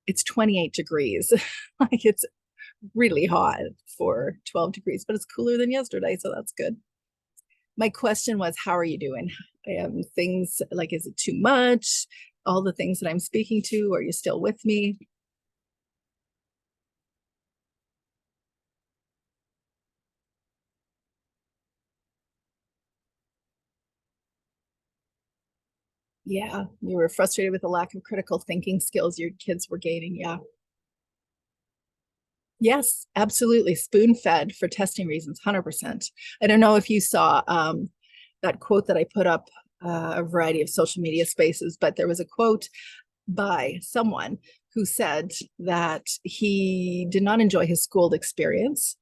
it's 28 degrees. Like, it's really hot for 12 degrees, but it's cooler than yesterday, so that's good. My question was, how are you doing? Things like, is it too much? All the things that I'm speaking to, are you still with me? Yeah, you were frustrated with the lack of critical thinking skills your kids were gaining. Yeah. Yes, absolutely. Spoon fed for testing reasons, 100%. I don't know if you saw that quote that I put up a variety of social media spaces, but there was a quote by someone who said that he did not enjoy his school experience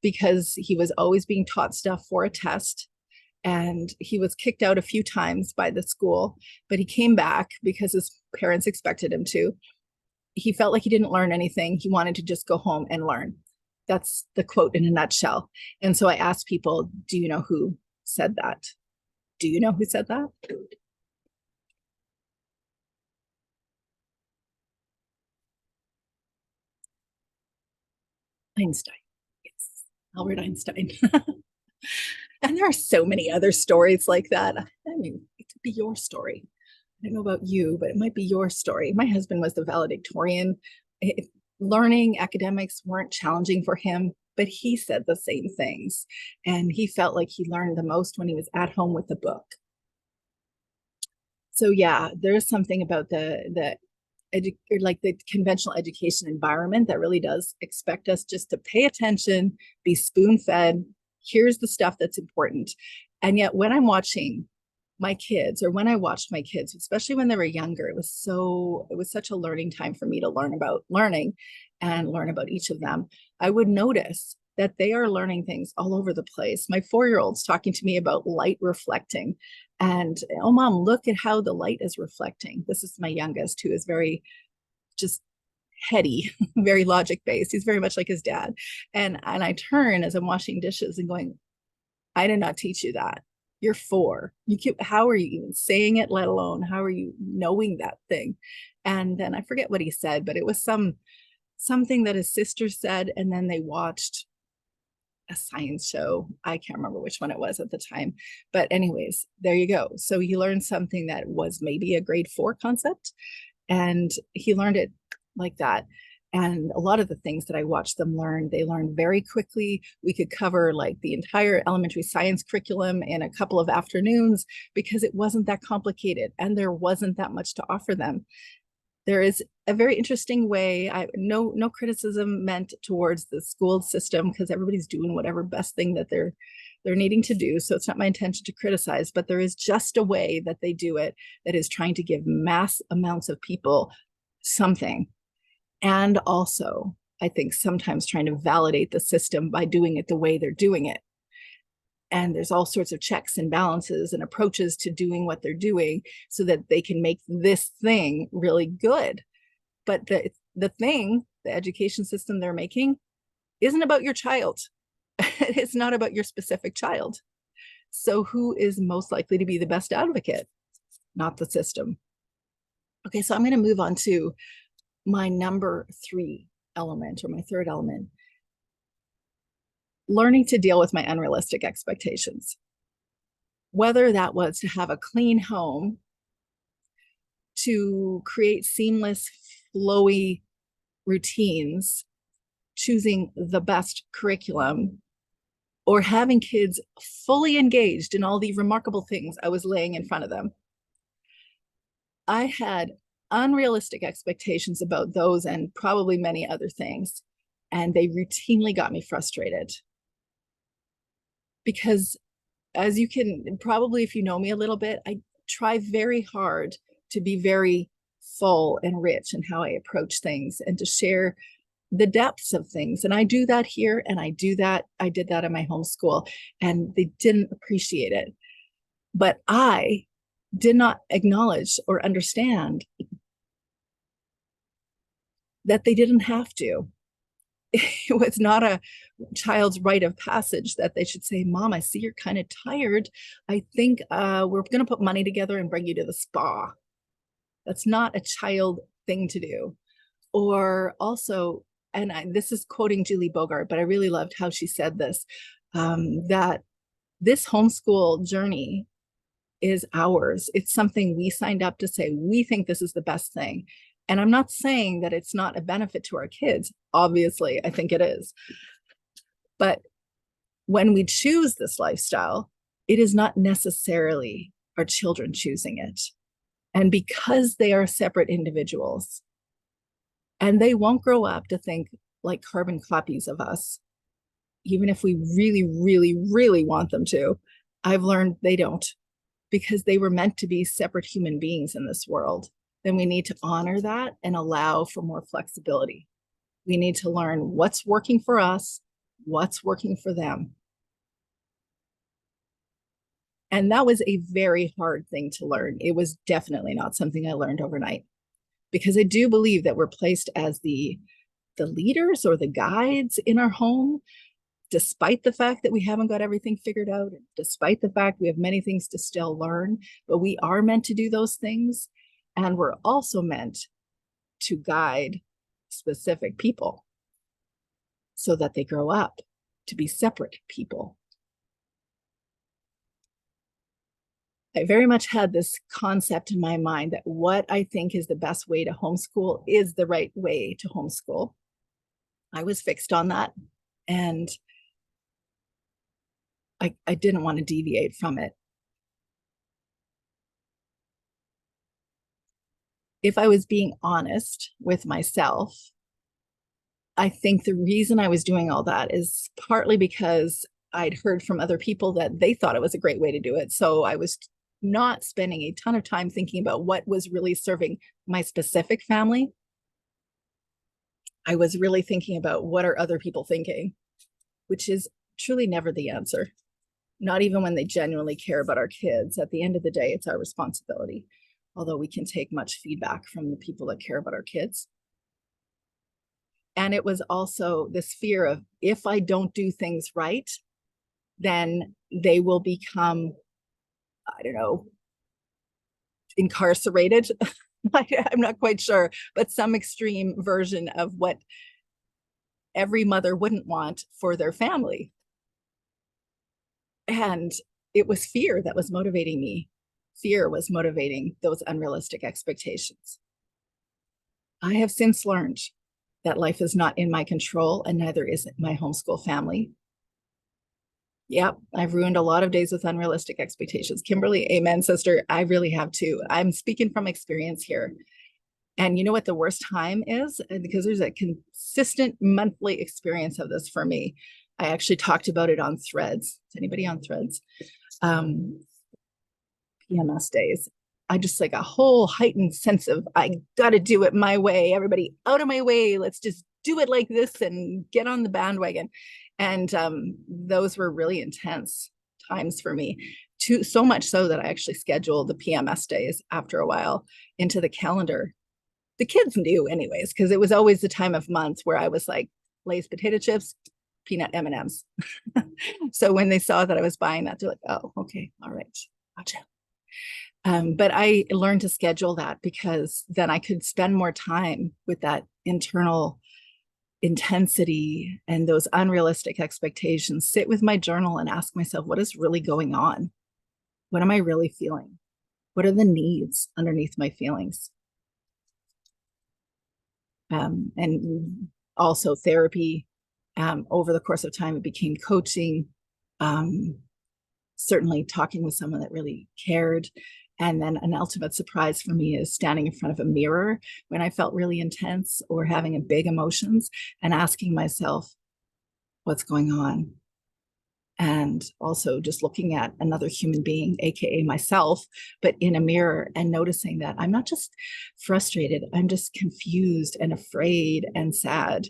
because he was always being taught stuff for a test, and he was kicked out a few times by the school, but he came back because his parents expected him to. He felt like he didn't learn anything. He wanted to just go home and learn. That's the quote in a nutshell. And so I asked people, do you know who said that? Do you know who said that? Einstein. Yes, Albert Einstein. And there are so many other stories like that. I mean, it could be your story. I don't know about you, but it might be your story. My husband was the valedictorian. Learning academics weren't challenging for him, but he said the same things. And he felt like he learned the most when he was at home with a book. So yeah, there's something about like the conventional education environment that really does expect us just to pay attention, be spoon-fed. Here's the stuff that's important. And yet when I'm watching my kids, or when I watched my kids, especially when they were younger, it was such a learning time for me to learn about learning and learn about each of them. I would notice that they are learning things all over the place. My 4-year-old's talking to me about light reflecting. And, oh, mom, look at how the light is reflecting. This is my youngest, who is very just heady, very logic based. He's very much like his dad. And I turn as I'm washing dishes and going, I did not teach you that. You're 4. How are you even saying it, let alone how are you knowing that thing? And then I forget what he said, but it was something that his sister said, and then they watched a science show. I can't remember which one it was at the time. But anyways, there you go. So he learned something that was maybe a grade 4 concept, and he learned it like that. And a lot of the things that I watched them learn, they learned very quickly. We could cover like the entire elementary science curriculum in a couple of afternoons because it wasn't that complicated and there wasn't that much to offer them. There is a very interesting way, no criticism meant towards the school system, because everybody's doing whatever best thing that they're needing to do. So it's not my intention to criticize, but there is just a way that they do it that is trying to give mass amounts of people something. And also, I think sometimes trying to validate the system by doing it the way they're doing it. And there's all sorts of checks and balances and approaches to doing what they're doing so that they can make this thing really good. But the education system they're making isn't about your child. It's not about your specific child. So who is most likely to be the best advocate? Not the system. Okay, so I'm going to move on to my number 3 element, or my 3rd element. Learning to deal with my unrealistic expectations. Whether that was to have a clean home, to create seamless, flowy routines, choosing the best curriculum, or having kids fully engaged in all the remarkable things I was laying in front of them. I had unrealistic expectations about those and probably many other things, and they routinely got me frustrated. Because as you can probably, if you know me a little bit, I try very hard to be very full and rich in how I approach things and to share the depths of things. And I do that here, and I did that in my homeschool, and they didn't appreciate it. But I did not acknowledge or understand that they didn't have to. It was not a child's rite of passage that they should say, Mom, I see you're kind of tired. I think we're going to put money together and bring you to the spa. That's not a child thing to do. Or also, and this is quoting Julie Bogart, but I really loved how she said this, that this homeschool journey is ours. It's something we signed up to say, we think this is the best thing. And I'm not saying that it's not a benefit to our kids. Obviously, I think it is. But when we choose this lifestyle, it is not necessarily our children choosing it. And because they are separate individuals, and they won't grow up to think like carbon copies of us, even if we really, really, really want them to, I've learned they don't, because they were meant to be separate human beings in this world. Then we need to honor that and allow for more flexibility. We need to learn what's working for us, what's working for them. And that was a very hard thing to learn. It was definitely not something I learned overnight, because I do believe that we're placed as the leaders or the guides in our home, despite the fact that we haven't got everything figured out, despite the fact we have many things to still learn, but we are meant to do those things. And we're also meant to guide specific people. so that they grow up to be separate people. I very much had this concept in my mind that what I think is the best way to homeschool is the right way to homeschool. I was fixed on that, and I didn't want to deviate from it. If I was being honest with myself, I think the reason I was doing all that is partly because I'd heard from other people that they thought it was a great way to do it. So I was not spending a ton of time thinking about what was really serving my specific family. I was really thinking about what are other people thinking, which is truly never the answer. Not even when they genuinely care about our kids. At the end of the day, it's our responsibility. Although we can take much feedback from the people that care about our kids. And it was also this fear of, if I don't do things right, then they will become, I don't know, incarcerated. I'm not quite sure, but some extreme version of what every mother wouldn't want for their family. And it was fear that was motivating me. Fear was motivating those unrealistic expectations. I have since learned that life is not in my control, and neither is my homeschool family. Yep, I've ruined a lot of days with unrealistic expectations. Kimberly, amen, sister. I really have too. I'm speaking from experience here. And you know what the worst time is? Because there's a consistent monthly experience of this for me. I actually talked about it on Threads. Is anybody on Threads? PMS days. I just like a whole heightened sense of, I got to do it my way. Everybody out of my way. Let's just do it like this and get on the bandwagon. And those were really intense times for me. So much so that I actually scheduled the PMS days after a while into the calendar. The kids knew anyways, because it was always the time of month where I was like, Lay's potato chips, peanut M&Ms. So when they saw that I was buying that, they're like, oh, okay, all right, gotcha. But I learned to schedule that because then I could spend more time with that internal intensity and those unrealistic expectations, sit with my journal and ask myself, what is really going on? What am I really feeling? What are the needs underneath my feelings? And also therapy. Over the course of time, it became coaching, certainly talking with someone that really cared. And then an ultimate surprise for me is standing in front of a mirror when I felt really intense or having a big emotions and asking myself, what's going on? And also just looking at another human being, AKA myself, but in a mirror, and noticing that I'm not just frustrated, I'm just confused and afraid and sad.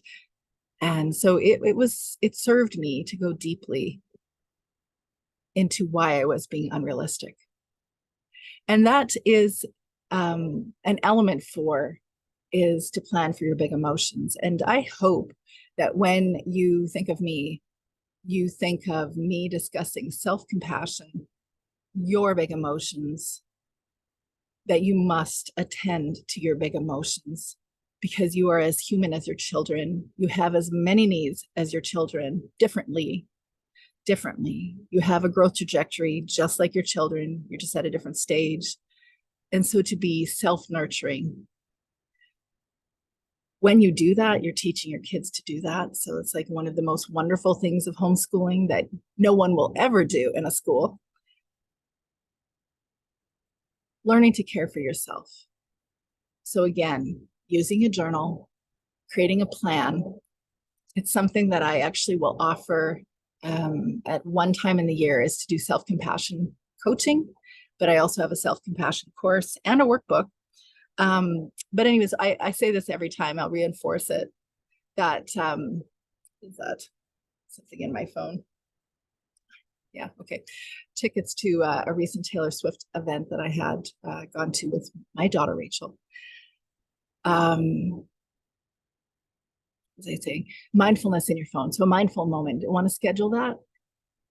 And so it served me to go deeply into why I was being unrealistic. And that is an element 4 is to plan for your big emotions. And I hope that when you think of me, you think of me discussing self-compassion, your big emotions, that you must attend to your big emotions because you are as human as your children. You have as many needs as your children, differently. You have a growth trajectory just like your children. You're just at a different stage. And so to be self-nurturing, when you do that, you're teaching your kids to do that. So it's like one of the most wonderful things of homeschooling that no one will ever do in a school. Learning to care for yourself. So again, using a journal, creating a plan. It's something that I actually will offer at one time in the year is to do self-compassion coaching, but I also have a self-compassion course and a workbook. But anyways, I say this every time, I'll reinforce it, that, is that something in my phone? Yeah, okay. Tickets to a recent Taylor Swift event that I had gone to with my daughter, Rachel. As I say, mindfulness in your phone. So a mindful moment, you want to schedule that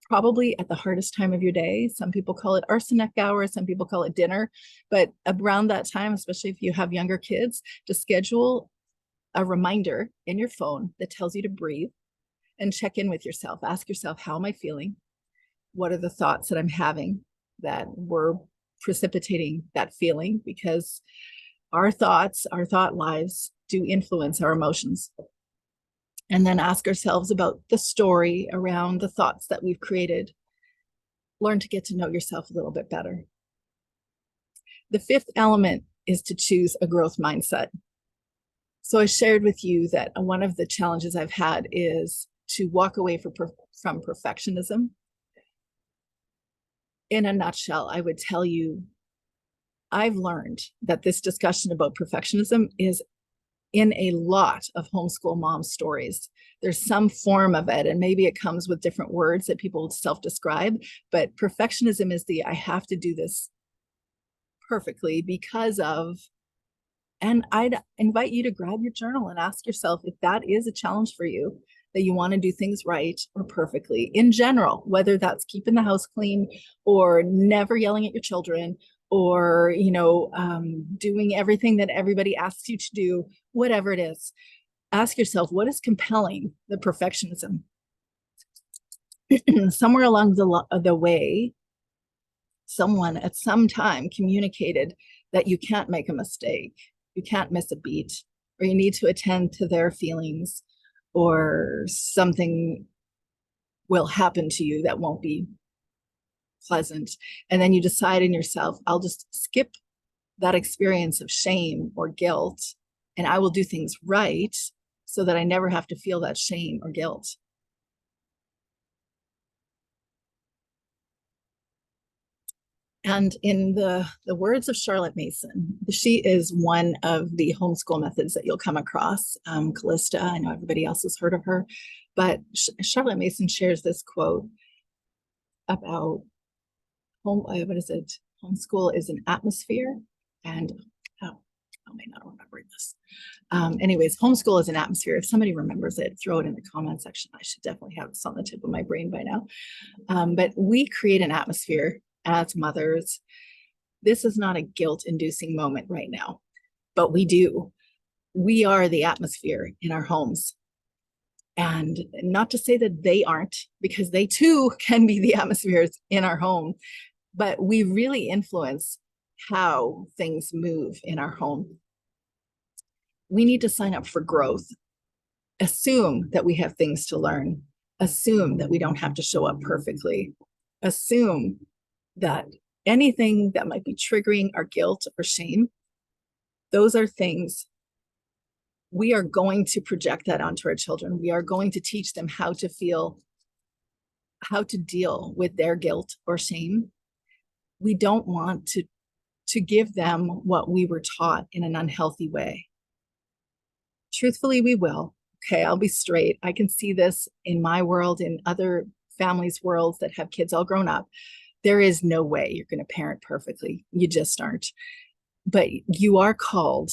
probably at the hardest time of your day. Some people call it arsenic hour, some people call it dinner, but around that time, especially if you have younger kids, to schedule a reminder in your phone that tells you to breathe, and check in with yourself. Ask yourself, how am I feeling? What are the thoughts that I'm having that were precipitating that feeling? Because our thoughts, our thought lives do influence our emotions. And then ask ourselves about the story around the thoughts that we've created. Learn to get to know yourself a little bit better. The fifth element is to choose a growth mindset. So I shared with you that one of the challenges I've had is to walk away from perfectionism. In a nutshell, I would tell you, I've learned that this discussion about perfectionism is in a lot of homeschool mom stories. There's some form of it, and maybe it comes with different words that people self-describe, but perfectionism is the, I have to do this perfectly because of, and I'd invite you to grab your journal and ask yourself if that is a challenge for you, that you want to do things right or perfectly in general, whether that's keeping the house clean or never yelling at your children or, doing everything that everybody asks you to do, whatever it is. Ask yourself, what is compelling the perfectionism? Somewhere along the way, someone at some time communicated that you can't make a mistake, you can't miss a beat, or you need to attend to their feelings, or something will happen to you that won't be pleasant. And then you decide in yourself, I'll just skip that experience of shame or guilt, and I will do things right so that I never have to feel that shame or guilt. And in the words of Charlotte Mason, she is one of the homeschool methods that you'll come across. Callista, I know everybody else has heard of her, but Charlotte Mason shares this quote about what is it? Homeschool is an atmosphere, and I may not remember this. Anyways, homeschool is an atmosphere. If somebody remembers it, throw it in the comment section. I should definitely have this on the tip of my brain by now. But we create an atmosphere as mothers. This is not a guilt-inducing moment right now, but we do. We are the atmosphere in our homes. And not to say that they aren't, because they too can be the atmospheres in our home, but we really influence how things move in our home. We need to sign up for growth. Assume that we have things to learn. Assume that we don't have to show up perfectly. Assume that anything that might be triggering our guilt or shame, those are things we are going to project that onto our children. We are going to teach them how to feel, how to deal with their guilt or shame. We don't want to give them what we were taught in an unhealthy way. Truthfully, we will. Okay, I'll be straight. I can see this in my world, in other families' worlds that have kids all grown up. There is no way you're going to parent perfectly. You just aren't. But you are called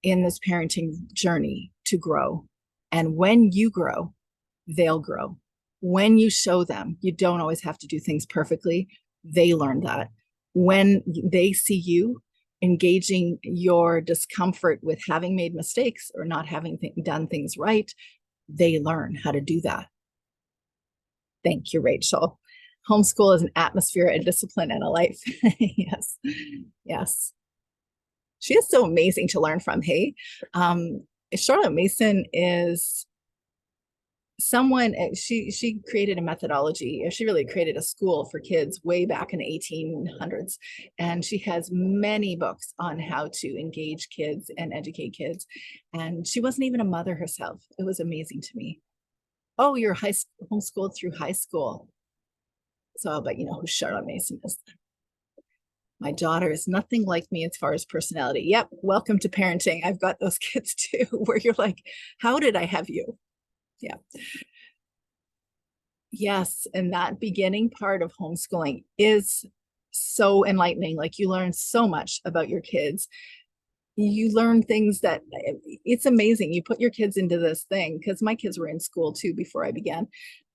in this parenting journey to grow. And when you grow, they'll grow. When you show them, you don't always have to do things perfectly. They learn that. When they see you engaging your discomfort with having made mistakes or not having done things right, they learn how to do that. Thank you, Rachel. Homeschool is an atmosphere, a discipline, and a life. Yes, yes. She is so amazing to learn from. Hey, Charlotte Mason is someone, she created a methodology, she really created a school for kids way back in the 1800s. And she has many books on how to engage kids and educate kids. And she wasn't even a mother herself. It was amazing to me. Oh, you're homeschooled through high school. So I'll bet you know who Charlotte Mason is. My daughter is nothing like me as far as personality. Yep, welcome to parenting. I've got those kids too, where you're like, how did I have you? Yeah. Yes, and that beginning part of homeschooling is so enlightening. Like you learn so much about your kids. You learn things that it's amazing. You put your kids into this thing, because my kids were in school too before I began.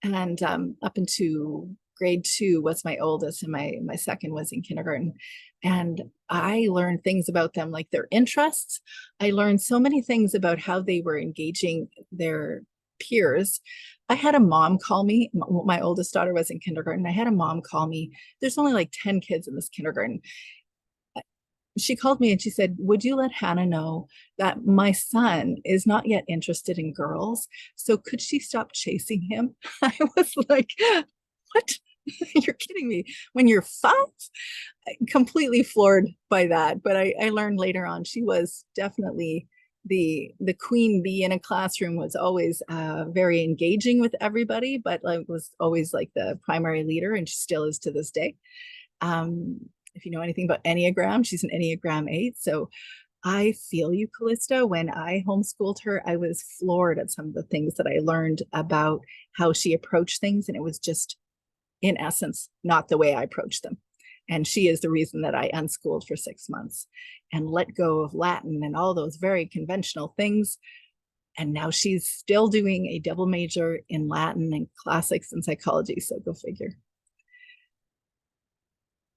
And up into grade 2 was my oldest, and my second was in kindergarten. And I learned things about them, like their interests. I learned so many things about how they were engaging their peers. I had a mom call me. My oldest daughter was in kindergarten. I had a mom call me. There's only like 10 kids in this kindergarten. She called me and she said, would you let Hannah know that my son is not yet interested in girls? So could she stop chasing him? I was like, what? You're kidding me. When you're 5? Completely floored by that. But I learned later on she was definitely the queen bee in a classroom, was always very engaging with everybody, but like was always like the primary leader, and she still is to this day. If you know anything about Enneagram, she's an Enneagram 8. So I feel you, Callista. When I homeschooled her, I was floored at some of the things that I learned about how she approached things. And it was just, in essence, not the way I approached them. And she is the reason that I unschooled for 6 months and let go of Latin and all those very conventional things. And now she's still doing a double major in Latin and classics and psychology. So go figure.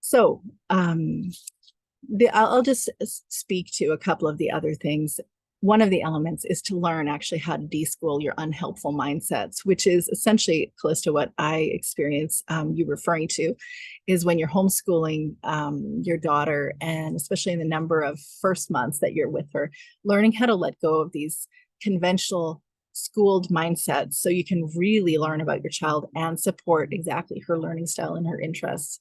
So I'll just speak to a couple of the other things. One of the elements is to learn actually how to deschool your unhelpful mindsets, which is essentially, Callista, what I experience you referring to, is when you're homeschooling your daughter, and especially in the number of first months that you're with her, learning how to let go of these conventional schooled mindsets so you can really learn about your child and support exactly her learning style and her interests.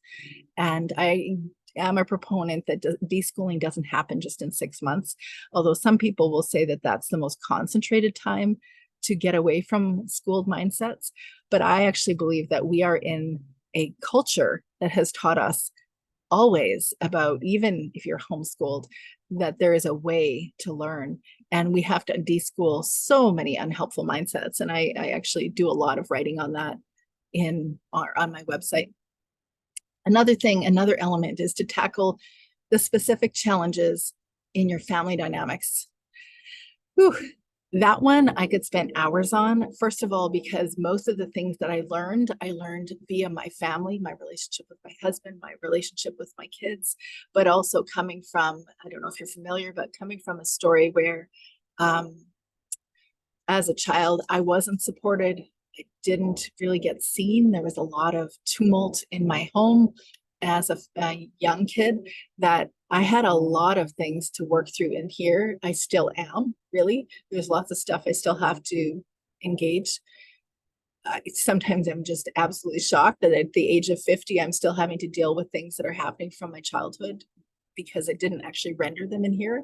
And I am a proponent that deschooling doesn't happen just in 6 months, although some people will say that that's the most concentrated time to get away from schooled mindsets. But I actually believe that we are in a culture that has taught us always about, even if you're homeschooled, that there is a way to learn, and we have to deschool so many unhelpful mindsets. And I actually do a lot of writing on that on my website. Another element is to tackle the specific challenges in your family dynamics. Whew, that one I could spend hours on. First of all, because most of the things that I learned via my family, my relationship with my husband, my relationship with my kids, but also coming from, I don't know if you're familiar, but coming from a story where as a child, I wasn't supported. I didn't really get seen. There was a lot of tumult in my home as a young kid, that I had a lot of things to work through. And here I still am, really. There's lots of stuff I still have to engage. Sometimes I'm just absolutely shocked that at the age of 50, I'm still having to deal with things that are happening from my childhood because I didn't actually render them in here.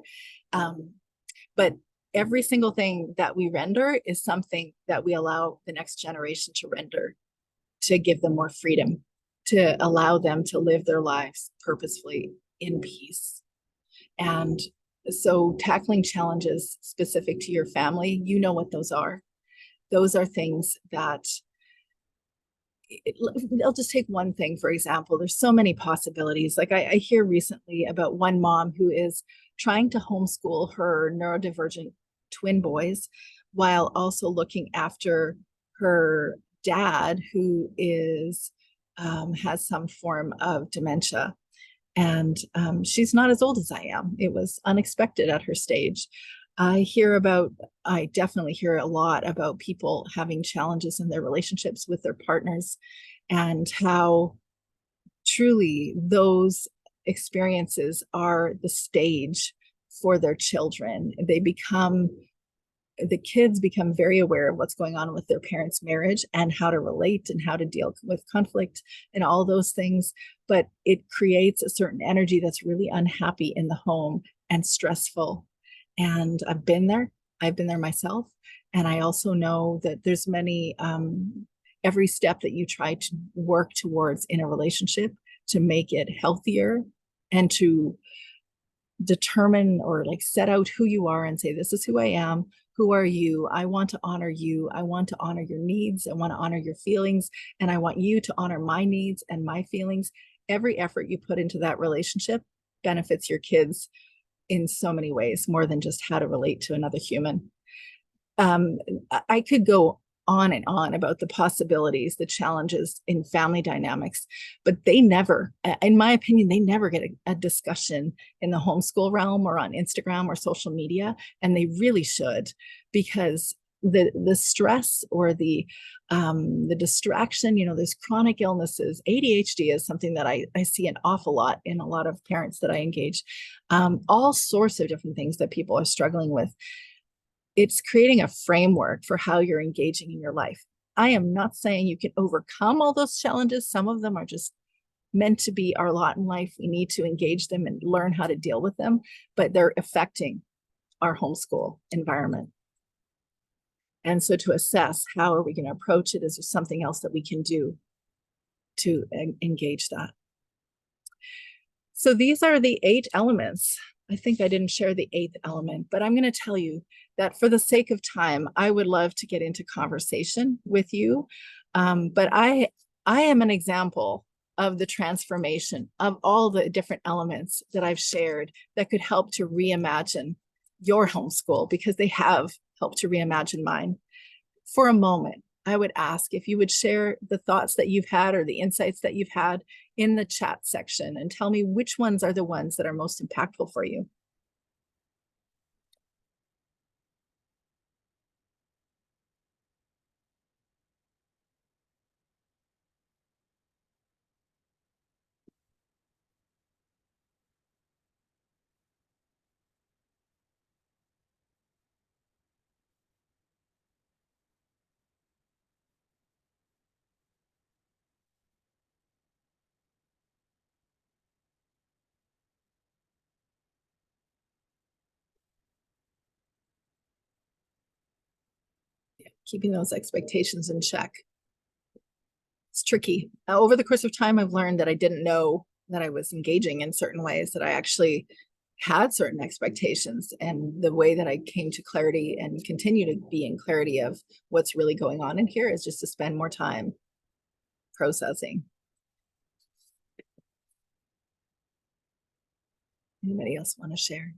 But every single thing that we render is something that we allow the next generation to render, to give them more freedom, to allow them to live their lives purposefully in peace. And so tackling challenges specific to your family, you know what those are. Those are things that, I'll just take one thing, for example. There's so many possibilities. Like I hear recently about one mom who is trying to homeschool her neurodivergent twin boys while also looking after her dad, who is has some form of dementia. And she's not as old as I am. It was unexpected at her stage. I definitely hear a lot about people having challenges in their relationships with their partners, and how truly those experiences are the stage for their children. The kids become very aware of what's going on with their parents' marriage and how to relate and how to deal with conflict and all those things. But it creates a certain energy that's really unhappy in the home and stressful. And I've been there myself. And I also know that there's every step that you try to work towards in a relationship to make it healthier and to determine or like set out who you are and say, this is who I am. Who are you? I want to honor you. I want to honor your needs. I want to honor your feelings. And I want you to honor my needs and my feelings. Every effort you put into that relationship benefits your kids in so many ways, more than just how to relate to another human. I could go on and on about the possibilities, the challenges in family dynamics, but they never, in my opinion, they never get a discussion in the homeschool realm or on Instagram or social media. And they really should, because the stress or the distraction, there's chronic illnesses. ADHD is something that I see an awful lot in a lot of parents that I engage. All sorts of different things that people are struggling with. It's creating a framework for how you're engaging in your life. I am not saying you can overcome all those challenges. Some of them are just meant to be our lot in life. We need to engage them and learn how to deal with them, but they're affecting our homeschool environment. And so to assess how are we going to approach it, is there something else that we can do to engage that? So these are the 8 elements. I think I didn't share the 8th element, but I'm going to tell you that for the sake of time, I would love to get into conversation with you. But I am an example of the transformation of all the different elements that I've shared that could help to reimagine your homeschool, because they have helped to reimagine mine. For a moment, I would ask if you would share the thoughts that you've had or the insights that you've had in the chat section and tell me which ones are the ones that are most impactful for you. Keeping those expectations in check. It's tricky. Over the course of time, I've learned that I didn't know that I was engaging in certain ways, that I actually had certain expectations. And the way that I came to clarity and continue to be in clarity of what's really going on in here is just to spend more time processing. Anybody else want to share?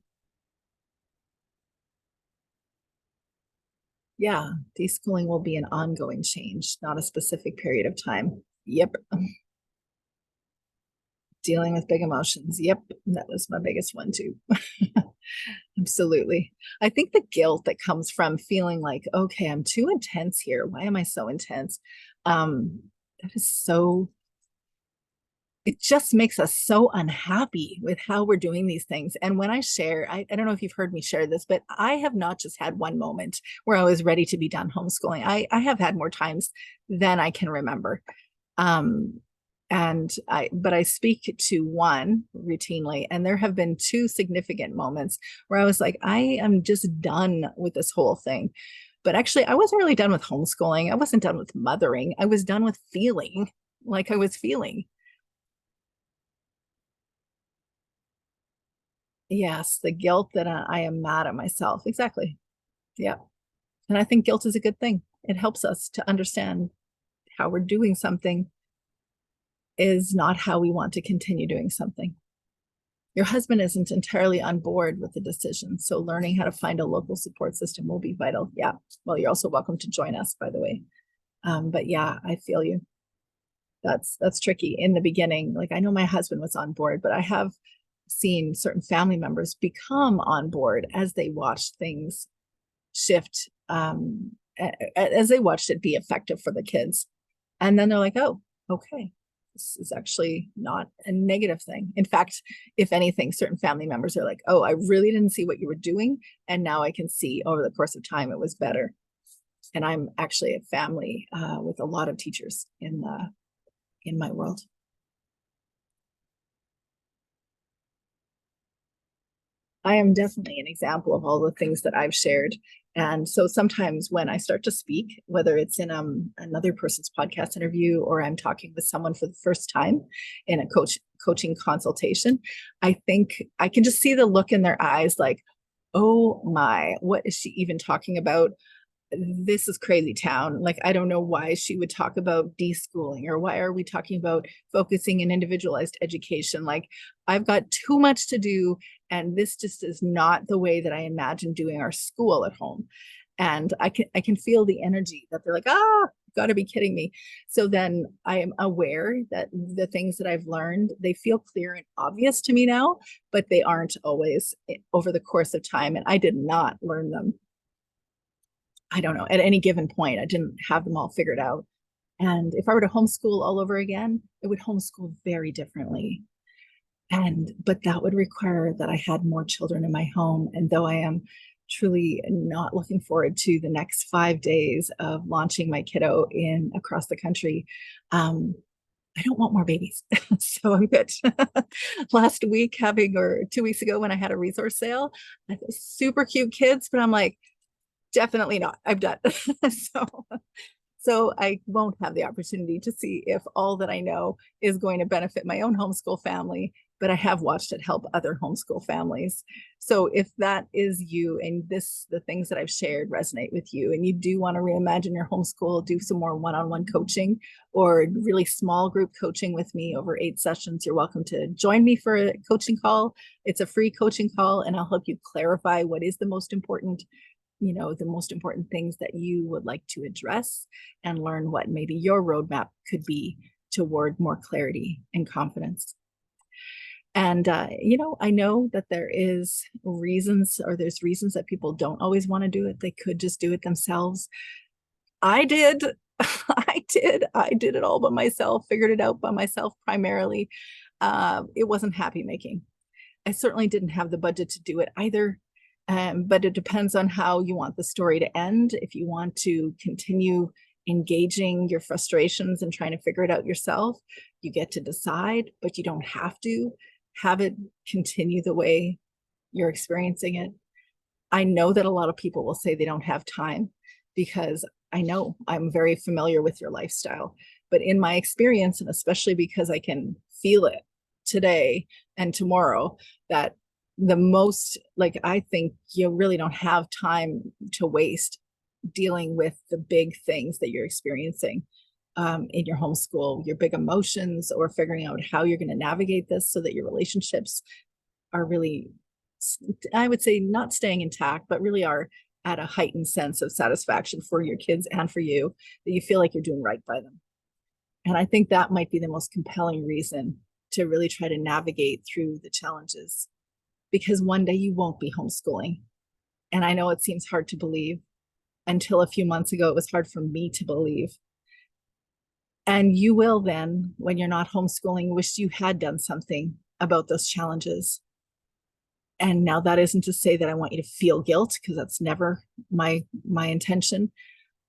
Yeah, deschooling will be an ongoing change, not a specific period of time. Yep. Dealing with big emotions. Yep, that was my biggest one too. Absolutely. I think the guilt that comes from feeling like, okay, I'm too intense here. Why am I so intense? That is so, it just makes us so unhappy with how we're doing these things. And when I share, I don't know if you've heard me share this, but I have not just had one moment where I was ready to be done homeschooling. I have had more times than I can remember. But I speak to one routinely, and there have been 2 significant moments where I was like, I am just done with this whole thing. But actually, I wasn't really done with homeschooling. I wasn't done with mothering. I was done with feeling like I was feeling. Yes, the guilt that I am mad at myself. Exactly. Yeah. And I think guilt is a good thing. It helps us to understand how we're doing something is not how we want to continue doing something. Your husband isn't entirely on board with the decision, so learning how to find a local support system will be vital. Yeah. Well, you're also welcome to join us, by the way. But yeah, I feel you. That's tricky in the beginning. Like, I know my husband was on board, but I have seen certain family members become on board as they watched things shift, as they watched it be effective for the kids. And then they're like, oh, okay, this is actually not a negative thing. In fact, if anything, certain family members are like, oh, I really didn't see what you were doing, and now I can see over the course of time it was better. And I'm actually a family with a lot of teachers in my world. I am definitely an example of all the things that I've shared. And so sometimes when I start to speak, whether it's in another person's podcast interview or I'm talking with someone for the first time in a coaching consultation, I think I can just see the look in their eyes like, oh my, what is she even talking about? This is crazy town. Like, I don't know why she would talk about deschooling, or why are we talking about focusing in individualized education? Like, I've got too much to do, and this just is not the way that I imagine doing our school at home. And I can feel the energy that they're like, gotta be kidding me. So then I am aware that the things that I've learned, they feel clear and obvious to me now, but they aren't always over the course of time. And I did not learn them I don't know, at any given point, I didn't have them all figured out. And if I were to homeschool all over again, it would homeschool very differently. But that would require that I had more children in my home. And though I am truly not looking forward to the next 5 days of launching my kiddo in across the country, I don't want more babies. So I'm good. Last week, or 2 weeks ago, when I had a resource sale, I had super cute kids, but I'm like, definitely not. I'm done. So I won't have the opportunity to see if all that I know is going to benefit my own homeschool family, but I have watched it help other homeschool families. So if that is you and the things that I've shared resonate with you, and you do want to reimagine your homeschool, do some more one-on-one coaching or really small group coaching with me over 8 sessions, you're welcome to join me for a coaching call. It's a free coaching call, and I'll help you clarify what is the most important things that you would like to address, and learn what maybe your roadmap could be toward more clarity and confidence. And, I know that there's reasons that people don't always want to do it. They could just do it themselves. I did. I did it all by myself, figured it out by myself primarily. It wasn't happy making. I certainly didn't have the budget to do it either. But it depends on how you want the story to end. If you want to continue engaging your frustrations and trying to figure it out yourself, you get to decide, but you don't have to have it continue the way you're experiencing it. I know that a lot of people will say they don't have time, because I know I'm very familiar with your lifestyle. But in my experience, and especially because I can feel it today and tomorrow, that I think you really don't have time to waste dealing with the big things that you're experiencing in your homeschool, your big emotions, or figuring out how you're going to navigate this so that your relationships are really, I would say, not staying intact, but really are at a heightened sense of satisfaction for your kids and for you, that you feel like you're doing right by them. And I think that might be the most compelling reason to really try to navigate through the challenges, because one day you won't be homeschooling. And I know it seems hard to believe. Until a few months ago, it was hard for me to believe. And you will then, when you're not homeschooling, wish you had done something about those challenges. And now that isn't to say that I want you to feel guilt, because that's never my intention.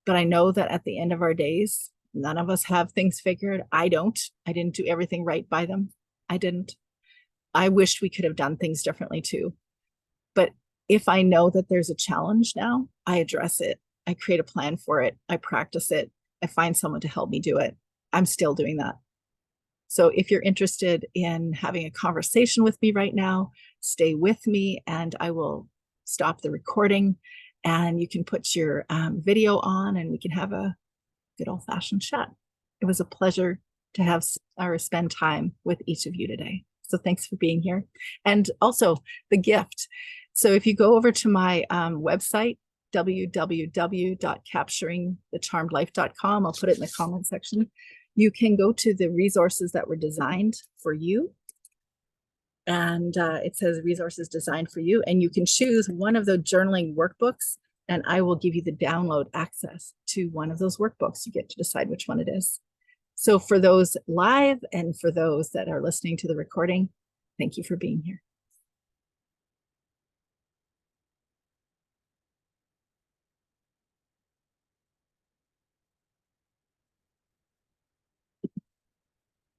But I know that at the end of our days, none of us have things figured. I didn't do everything right by them. I didn't. I wished we could have done things differently too. But if I know that there's a challenge now, I address it. I create a plan for it. I practice it. I find someone to help me do it. I'm still doing that. So if you're interested in having a conversation with me right now, stay with me and I will stop the recording, and you can put your video on and we can have a good old-fashioned chat. It was a pleasure to have or spend time with each of you today. So thanks for being here. And also the gift. So if you go over to my website, www.capturingthecharmedlife.com, I'll put it in the comment section. You can go to the resources that were designed for you. And it says resources designed for you. And you can choose one of the journaling workbooks, and I will give you the download access to one of those workbooks. You get to decide which one it is. So for those live and for those that are listening to the recording, thank you for being here.